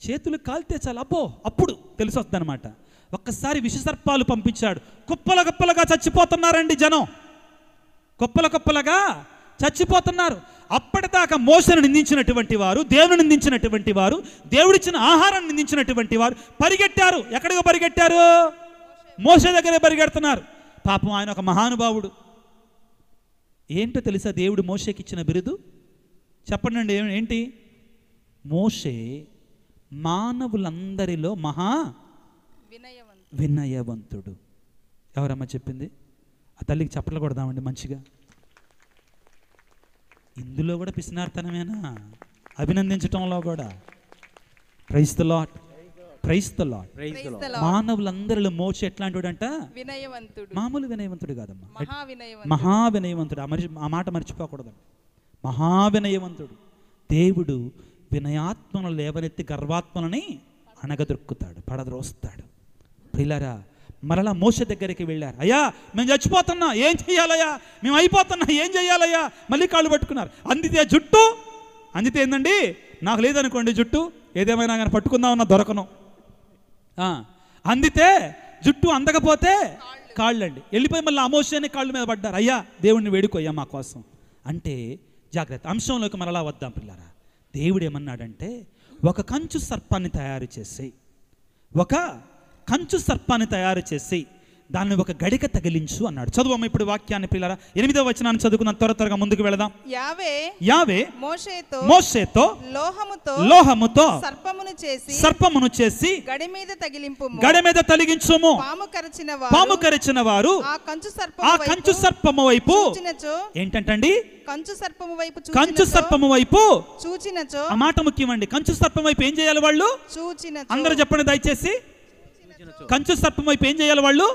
చేతులు కాలితే చాలు, అప్పుడు తెలిసి వస్తుంది అనమాట. ఒక్కసారి విషసర్పాలు పంపించాడు. కుప్పలుగా చచ్చిపోతున్నారండి జనం, కుప్పలుగా చచ్చిపోతున్నారు. అప్పటిదాకా మోసను నిందించినటువంటి వారు, దేవుని నిందించినటువంటి వారు, దేవుడిచ్చిన ఆహారాన్ని నిందించినటువంటి వారు పరిగెట్టారు. ఎక్కడికి పరిగెట్టారు? మోసే దగ్గరే పరిగెడుతున్నారు. పాపం ఆయన ఒక మహానుభావుడు. ఏంటో తెలుసా దేవుడు మోషేకి ఇచ్చిన బిరుదు? చెప్పండి ఏంటి? మోషే మానవులందరిలో మహా వినయవంతుడు. ఎవరమ్మా చెప్పింది? ఆ తల్లికి చప్పట్లు కొడదామండి మంచిగా. ఇందులో కూడా పిసినార్తనమేనా? అభినందించటంలో కూడా. Praise the Lord, praise the Lord. మానవులందరిలో మోషే ఎట్లాంటి వాడంట? మామూలు వినయవంతుడు కాదమ్మా, మహా వినయవంతుడు. ఆ మాట మర్చిపోకూడదు. మహా వినయవంతుడు. దేవుడు వినయాత్మను లేవనెత్తి గర్వాత్మలని అణగదొక్కుతాడు, పడద్రోస్తాడు. ప్రియులారా, మరలా మోషే దగ్గరికి వెళ్ళారు. అయ్యా మేము చచ్చిపోతున్నా, ఏం చెయ్యాలయ్యా? మేము అయిపోతున్నా, ఏం చెయ్యాలయ్యా? మళ్ళీ కాళ్ళు పట్టుకున్నారు. అందితే జుట్టు, అందితే ఏందండి, నాకు లేదనుకోండి జుట్టు, ఏదేమైనా కానీ పట్టుకుందామన్నా దొరకను. అందితే జుట్టు, అందకపోతే కాళ్ళండి. వెళ్ళిపోయి మళ్ళీ మోషేనే కాళ్ళ మీద పడ్డారు. అయ్యా దేవుడిని వేడుకోయ్యా మా కోసం అంటే. జాగ్రత్త, అంశంలోకి మరలా వద్దాం పిల్లారా. దేవుడు ఏమన్నాడంటే, ఒక కంచు సర్పాన్ని తయారు చేసి ఒక కంచు సర్పాన్ని తయారు చేసి దాన్ని ఒక గడిక తగిలించు అన్నాడు. చదువమ్మ ఇప్పుడు వాక్యాన్ని పిల్లరా. 8వ వచనాన్ని చదువుకున్న త్వరగా ముందుకు వెళదాం. యావే మోషేతో లోహముతో సర్పమును చేసి గడి మీద తగిలించుము. పాము కరిచిన వారు ఆ కంచు సర్పము వైపు ఏంటంటండి కంచు సర్పము వైపు చూచినచో. ఆ మాట ముఖ్యమండి. కంచు సర్పం వైపు ఏం చేయాలి వాళ్ళు? అందరూ చెప్పండి దయచేసి. కంచు సర్పం వైపు ఏం చేయాలి వాళ్ళు?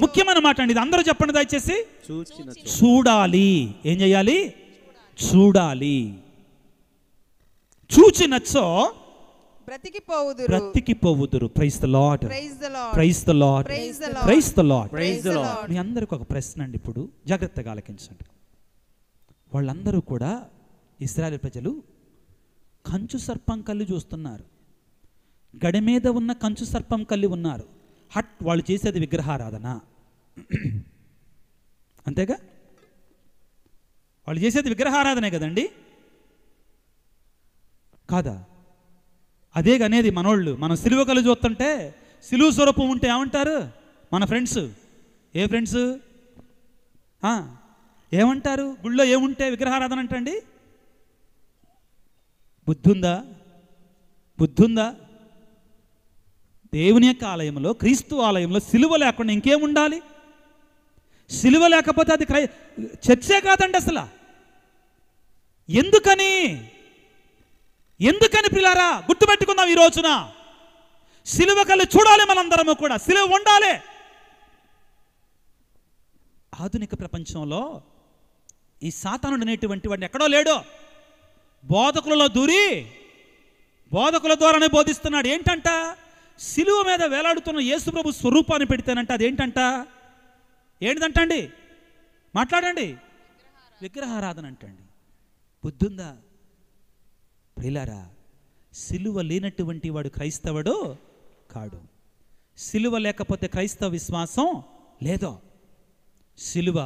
ముఖ్యమైన మాట అండి ఇది. అందరూ చెప్పండి దయచేసి. చూడాలి. ఏం చేయాలి? చూడాలి. చూచినచో బ్రతికిపోవుదురు. Praise the Lord. Praise the Lord. Praise the Lord. మీ అందరికి ఒక ప్రశ్న అండి. ఇప్పుడు జాగ్రత్తగా ఆలకించండి. వాళ్ళందరూ కూడా ఇశ్రాయేలు ప్రజలు కంచు సర్పం కళ్ళు చూస్తున్నారు. గడి మీద ఉన్న కంచు సర్పం కళ్ళు ఉన్నారు. వాళ్ళు చేసేది విగ్రహారాధన. అంతేగా? వాళ్ళు చేసేది విగ్రహారాధనే కదండి, కాదా? అదే అనేది మనోళ్ళు. మనం సిలువ కళ్ళు చూస్తుంటే సిలువ స్వరూపం ఉంటే ఏమంటారు మన ఫ్రెండ్స్? ఏ ఫ్రెండ్స్ ఏమంటారు? గుళ్ళో ఏముంటే విగ్రహారాధన అంటండి? బుద్ధుందా? దేవుని యొక్క ఆలయంలో, క్రీస్తు ఆలయంలో సిలువ లేకుండా ఇంకేముండాలి? సిలువ లేకపోతే అది చర్చే కాదండి అసలు. ఎందుకని పిల్లారా గుర్తుపెట్టుకుందాం. ఈ రోజున సిలువ కళ్ళు చూడాలి. మనందరము కూడా సిలువ ఉండాలి. ఆధునిక ప్రపంచంలో ఈ సాతానుడు అనేటువంటి వాడిని ఎక్కడో లేడో బోధకులలో దూరి బోధకుల ద్వారానే బోధిస్తున్నాడు. ఏంటంట? సిలువ మీద వేలాడుతున్న యేసుప్రభు స్వరూపాన్ని పెడితేనంట ఏంటిదంటండి? మాట్లాడండి. విగ్రహారాధన అంటండి. బుద్ధుందా ప్రియులారా? సిలువ లేనటువంటి వాడు క్రైస్తవుడు కాడు. సిలువ లేకపోతే క్రైస్తవ విశ్వాసం లేదో. సిలువ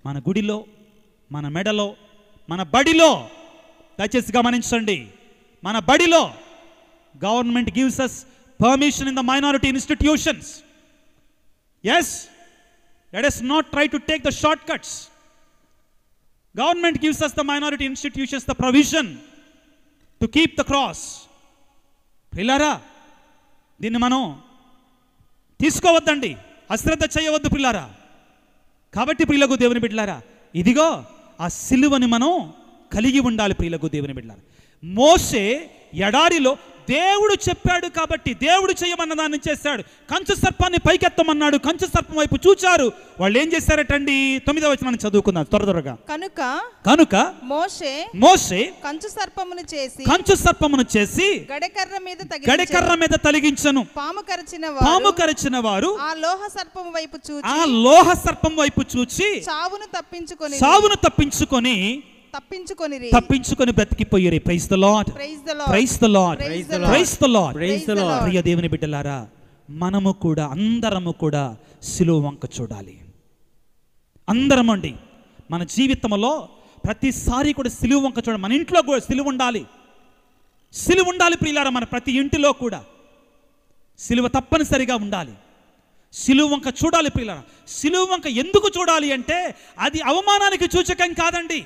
మన గుడిలో, మన మెడలో, మన బడిలో, దయచేసి గమనించండి, మన బడిలో government gives us permission in the minority institutions. Yes, let us not try to take the shortcuts. Government gives us the minority institutions the provision to keep the cross. పిల్లారా, దీన్ని మనం తీసుకోవద్దండి, అశ్రద్ధ చేయవద్దు పిల్లారా. కాబట్టి ప్రియులకు దేవుని బిడ్డలారా, ఇదిగో ఆ సిలువని మనం కలిగి ఉండాలి. ప్రియులకు దేవుని బిడ్డలారా, మోషే ఎడారిలో దేవుడు చెప్పాడు కాబట్టి దేవుడు చేయమన్న దాన్ని చేశాడు. కంచు సర్పాన్ని పైకెత్తమన్నాడు. కంచు సర్పం వైపు చూచారు. వాళ్ళు ఏం చేశారటండి? 9వ వచనాన్ని చదువుకుందాం త్వరగా. కనుక మోషే కంచు సర్పమును చేసి గడికర్ర మీద తలిగించను. పాము కరిచిన వారు ఆ లోహ సర్పం వైపు చూచి సావును తప్పించుకొని బ్రతికిపోయారు. Praise the Lord. Praise the Lord. Praise the Lord. ప్రియ దేవుని బిడ్డలారా, మనము కూడా అందరము కూడా సిలువ వంక చూడాలి. అందరం అండి మన జీవితంలో ప్రతిసారి కూడా సిలువ వంక చూడాలి. మన ఇంట్లో కూడా సిలువ ఉండాలి. సిలువ ఉండాలి ప్రియులారా. మన ప్రతి ఇంటిలో కూడా సిలువ తప్పనిసరిగా ఉండాలి. సిలువ వంక చూడాలి ప్రియులారా. సిలువ వంక ఎందుకు చూడాలి అంటే అది అవమానానికి సూచకం కాదండి,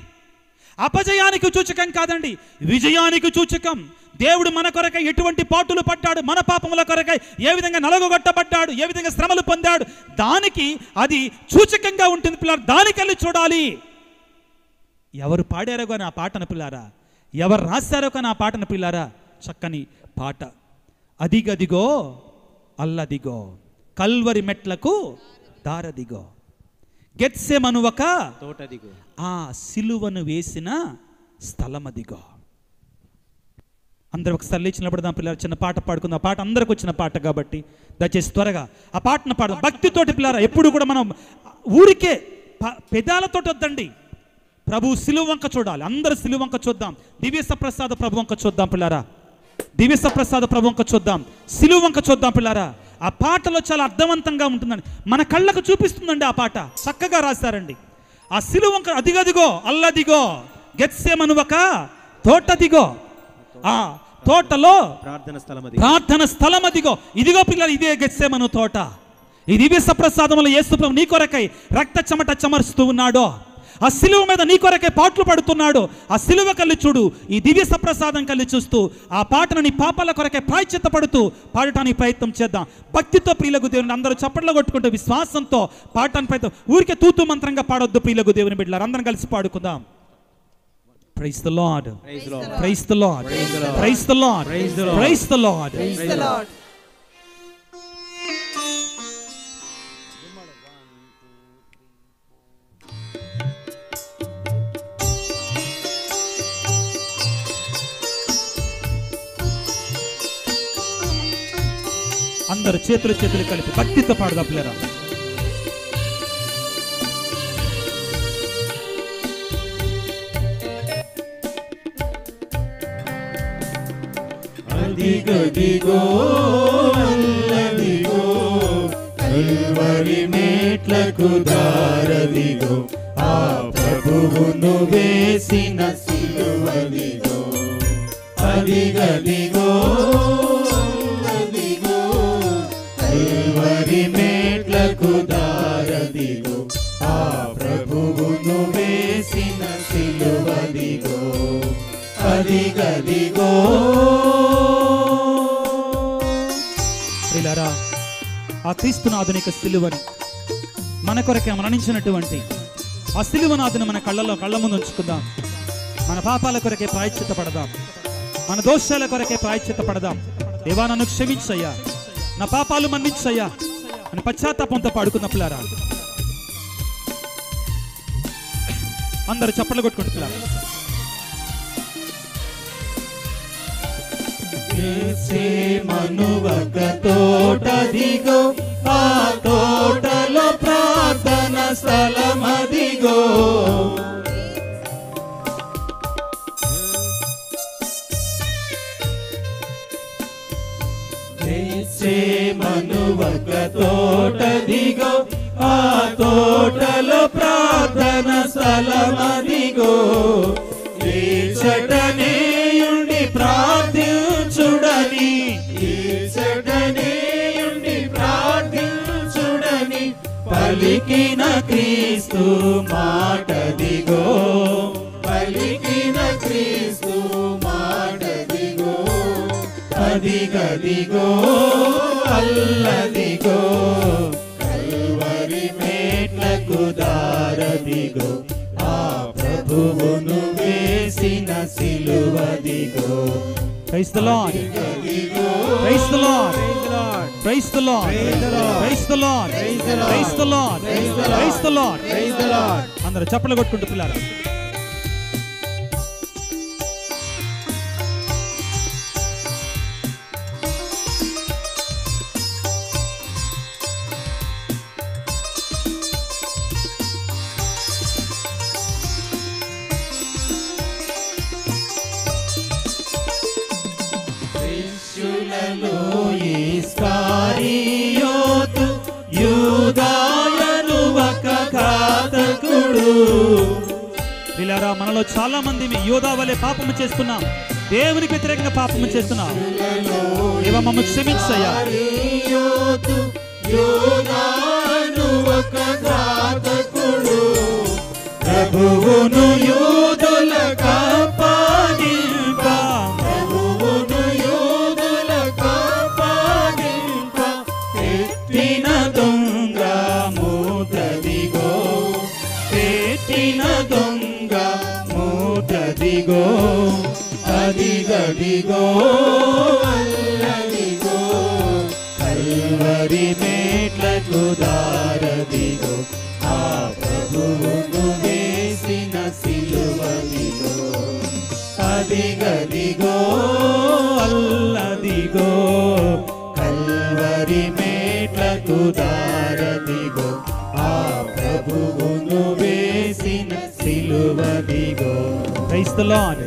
అపజయానికి సూచకం కాదండి, విజయానికి సూచకం. దేవుడు మన కొరకై ఎటువంటి పాటులు పడ్డాడు, మన పాపముల కొరకై ఏ విధంగా నలగొట్టబడ్డాడు, ఏ విధంగా శ్రమలు పొందాడు, దానికి అది సూచకంగా ఉంటుంది పిల్లలు. దానికెళ్ళి చూడాలి. ఎవరు పాడారో కానీ ఆ పాటను పిల్లారా, ఎవరు రాశారో కానీ ఆ పాటను పిల్లారా, చక్కని పాట. అదిగదిగో అల్లదిగో కల్వరి మెట్లకు దారదిగో, గెత్సెమను ఒక తోటదిగో, ఆ సిలువను వేసిన స్థలమదిగో. అందరూ ఒకసారి లేచి నిలబడదాం పిల్లలు. చిన్న పాట పాడుకుందాం. ఆ పాట అందరికి వచ్చిన పాట కాబట్టి దయచేసి త్వరగా ఆ పాటను పాడదాం. భక్తితోటి పిల్లారా. ఎప్పుడు కూడా మనం ఊరికే పెదాలతో వద్దండి. ప్రభు సిలువ వంక చూడాలి. అందరూ సిలువ వంక చూద్దాం. దివ్య సప్రసాద ప్రభు వంక చూద్దాం పిల్లారా. దివ్య సప్రసాద ప్రభు వంక చూద్దాం. సిలువ వంక చూద్దాం పిల్లారా. ఆ పాటలో చాలా అర్థవంతంగా ఉంటుందండి. మన కళ్ళకు చూపిస్తుందండి. ఆ పాట చక్కగా రాశారండి. ఆ సిలువ వంక అదిగదిగో అల్లదిగో గెత్సెమను ఒక తోటదిగో, ఆ తోటలో ప్రార్థన స్థలం అదిగో. ఇదిగో పిల్లలు, ఇదే గెత్సేమను తోట. ఈ దివ్య సప్రసాదములో యేసు ప్రభు నీ కొరకై రక్త చెమట చెమరుస్తూ ఉన్నాడో, ఆ సిలువ మీద నీ కొరకే పాటలు పడుతున్నాడు. ఆ సిలువ కళ్ళు చూడు, ఈ దివ్య సప్రసాదం కళ్ళు చూస్తూ ఆ పాటను నీ పాపాల కొరకే ప్రాయశ్చిత్త పడుతూ పాడటానికి ప్రయత్నం చేద్దాం. భక్తితో ప్రియులకు దేవుని అందరూ చప్పట్లు కొట్టుకుంటూ విశ్వాసంతో పాడటానికి ప్రయత్నం. ఊరికే తూతు మంత్రంగా పాడొద్దు ప్రియులకు దేవుని బిడ్డలారా, అందరం కలిసి పాడుకుందాం. Praise the Lord. Praise the Lord. Praise the Lord. Praise the Lord. Praise the Lord. Praise the Lord. అందరు చేతులు కలిపి భక్తితో పాడదాం పిల్లరా. అదిగదిగో అల్లదిగో కల్వరి మేట్లకు దారదిగో, ఆ ప్రభువును వేసిన సిలువదిగో. అదిగదిగో అల్లదిగో కల్వరి మేట్లకు దారదిగో, ఆ ప్రభువును వేసిన సిలువదిగో. అదిగదిగో. ప్రియులారా, ఆ క్రీస్తునాథుని సిలువని మన కొరకే మరణించినటువంటి ఆ సిలువనాథుని మన కళ్ళ ముందు ఉంచుకుందాం. మన పాపాల కొరకే ప్రాయశ్చిత్త పడదాం, మన దోషాల కొరకే ప్రాయశ్చిత్త పడదాం. దేవా నన్ను క్షమించయ్యా, నా పాపాలు మన్నించయ్యా అని పశ్చాత్తాపంతో పాడుకున్న పిల్లారా, అందరూ చప్పట్లు కొట్టుకుంటున్నారు. మనువక తోటదిగో, ఆ తోటలో ప్రార్థన స్థలమదిగో. మనువక తోటదిగో, ఆ తోటలో ప్రార్థన స్థలమదిగో. చటనేయుండి ప్రార్థించుడని, చటనేయుండి ప్రార్థించుడని పలికిన క్రీస్తు మాటదిగో. పలికిన క్రీస్తు మాటదిగో. అదిగదిగో అల్లదిగో కల్వరి మేట్లకు దారదిగో, ఆ ప్రభువును వేసిన సిలువదిగో. Praise the Lord. Praise the Lord. Praise the Lord. Praise the Lord. Praise the Lord. Praise the Lord. Praise the Lord. అందరూ చప్పట్లు కొట్టుకుంటూ పిల్లారా. ఇస్కారియోతు యూదాయను ఒక ఘాతకుడు. పిల్లారా, మనలో చాలా మంది యోధా వలె పాపము చేస్తున్నాం, దేవునికి వ్యతిరేకంగా పాపము చేస్తున్నాం. దేవా మమ్మల్ని క్షమించయ్యా. యూదాయను ఒక ఘాతకుడు, ప్రభువును యూదులకు అప్పగింప. ప్రభువును యూదులకు అప్పగింప పెట్టిన దొంగ మూతదిగో. పెట్టిన దొంగ మూతదిగో. అదిగదిగో అల్లదిగో కల్వరి మేట్లకు దారదిగో, ఆ ప్రభువును వేసిన సిలువదిగో. అదిగదిగో అల్లదిగో కల్వరి మేట్లకు దారదిగో, ఆ ప్రభువును వేసిన సిలువదిగో. Praise the Lord.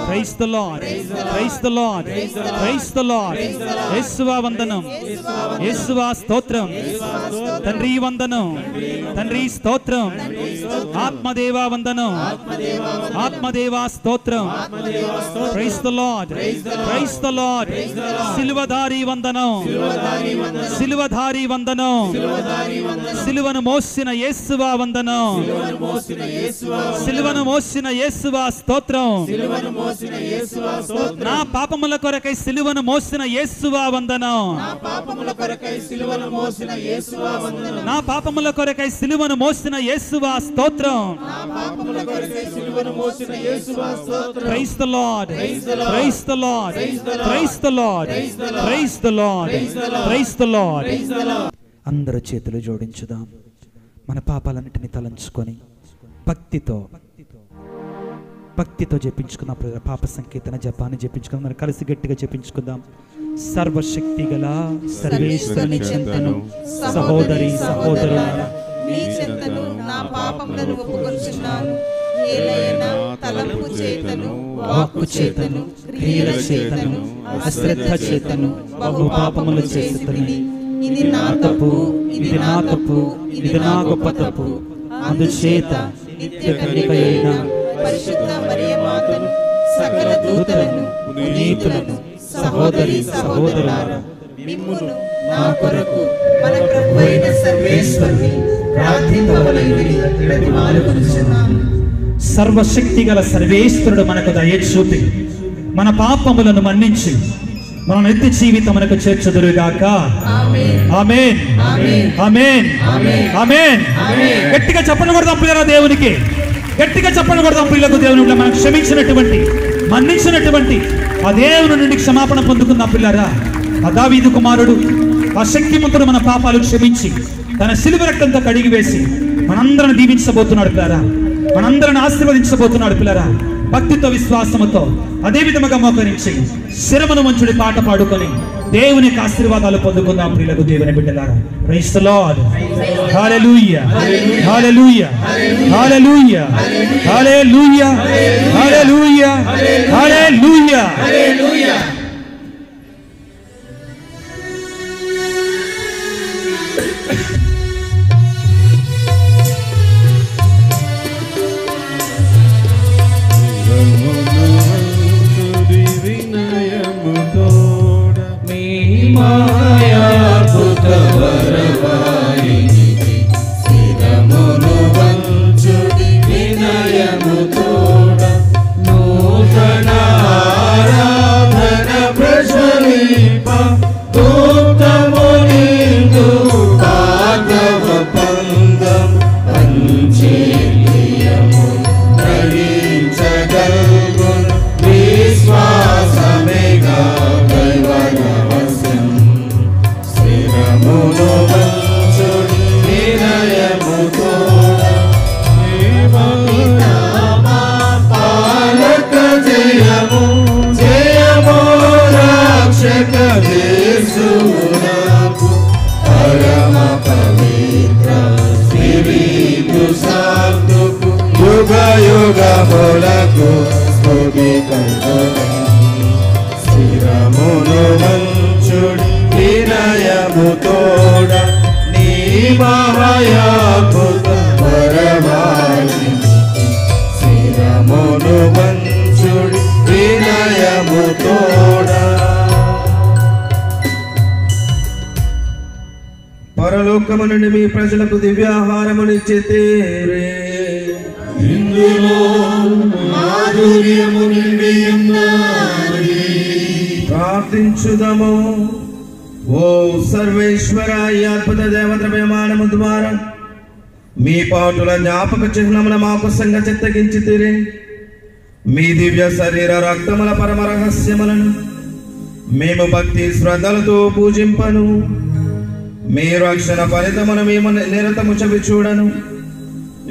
Praise the Lord, praise the Lord, praise the Lord. యేసువా వందనం, యేసువా స్తోత్రం. తండ్రి వందనం, తండ్రి స్తోత్రం. ఆత్మదేవా వందనం, ఆత్మదేవా స్తోత్రం. Praise the Lord, praise the Lord. సిలువధారి వందనం, సిలువధారి వందనం. సిలువను మోసిన యేసువా వందనం, సిలువను మోసిన యేసువా స్తోత్రం. నా పాపముల కొరకై సిలువను మోసిన యేసువా వందనం, నా పాపముల కొరకై సిలువను మోసిన యేసువా స్తోత్రం. Praise the Lord, praise the Lord, praise the Lord, praise the Lord, praise the Lord. అందరూ చేతులు జోడించుదాం. మన పాపాలన్నిటిని తలంచుకొని భక్తితో జపించుకున్నప్పుడు పాప సంకీర్తన జపాన్ని జపించుకుందాం. మనం కలిసి గట్టిగా జపించుకుందాం. సర్వశక్తి గల సర్వేశ్వరుని చెంతను సహోదరి సహోదరులారా, మీ చెంతను నా పాపములను ఒప్పుకొనుచున్నాను. ఏలైనా తలంపు చేతను, వాక్కు చేతను, క్రియల చేతను, అశ్రద్ధ చేతను బహు పాపములు చేసితిని. ఇది నా తప్పు, ఇది నా తప్పు, ఇది నా గొప్ప తప్పు. అందుచేత నిత్య కన్యకయైన పరిశుద్ధ మరియమాతను, సకల దూతలను, పునీతులను, సహోదరి సహోదరులారా, మిమ్మును నా కొరకు మన ప్రభువైన సర్వేశ్వరుని ప్రార్థింపవలెనని బ్రతిమాలుకొనుచున్నాను. సర్వశక్తి గల సర్వేశ్వరుడు మనకు దయ చూపి మన పాపములను మన్నించి మన నిత్య జీవితమునకు చేర్చుదురుగాక. ఆమేన్, ఆమేన్, ఆమేన్, ఆమేన్. గట్టిగా చెప్పండి కొడదాం ప్రియుల దేవునికి, గట్టిగా చెప్పండి కొడదాం ప్రియులకు. దేవుని మనం క్షమించినటువంటి, మన్నించినటువంటి ఆ దేవుని నుండి క్షమాపణ పొందుకున్న పిల్లరా, ఆ దావీదు కుమారుడు ఆ శక్తిమంతుడు మన పాపాలు క్షమించి తన సిలువ రక్తంతో కడిగి వేసి మనందరిని దీవించబోతున్నాడు పిల్లరా, మనందరిని ఆశీర్వదించబోతున్నాడు పిల్లరా. భక్తితో విశ్వాసముతో అదే విధముగా మోకరించి శిరమును మంచుడి పాట పాడుకొని దేవుని యొక్క ఆశీర్వాదాలు పొందుకుందాం ప్రియులకు దేవుని బిడ్డలారా. ప్రైజ్ ది లార్డ్, హల్లెలూయా, హల్లెలూయా, హల్లెలూయా, హల్లెలూయా, హల్లెలూయా, హల్లెలూయా. పరలోకము నుండి మీ ప్రజలకు దివ్యాహారమునిచ్చితేరే, ఇందులో మాధుర్యము నిండి ఉన్నది. ప్రార్థించుదము. ఓ సర్వేశ్వర, ఈ అద్భుత దేవద్రవ్యమానము ద్వారా మీ పాటుల జ్ఞాపక చిహ్నముల మాకు సంగచెత్తగించితిరి. మీ దివ్య శరీర రక్తముల పరమ రహస్యములను మేము భక్తి శ్రద్ధలతో పూజింపను. మీ రక్షణ ఫలితమును మేము నిరతము చవి చూడను.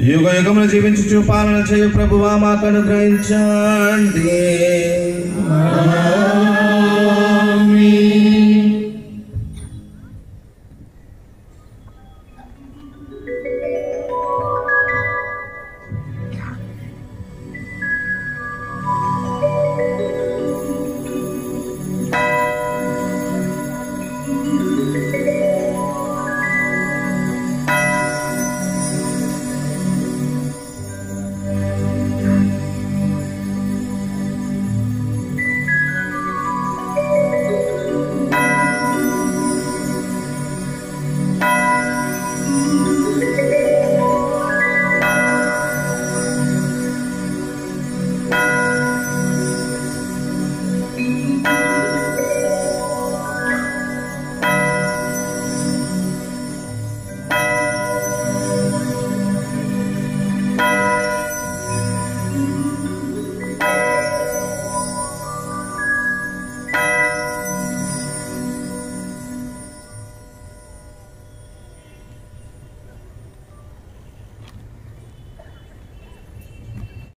యుగ యుగములు జీవించు పాలన చేయు ప్రభువా మాకు అనుగ్రహించండి.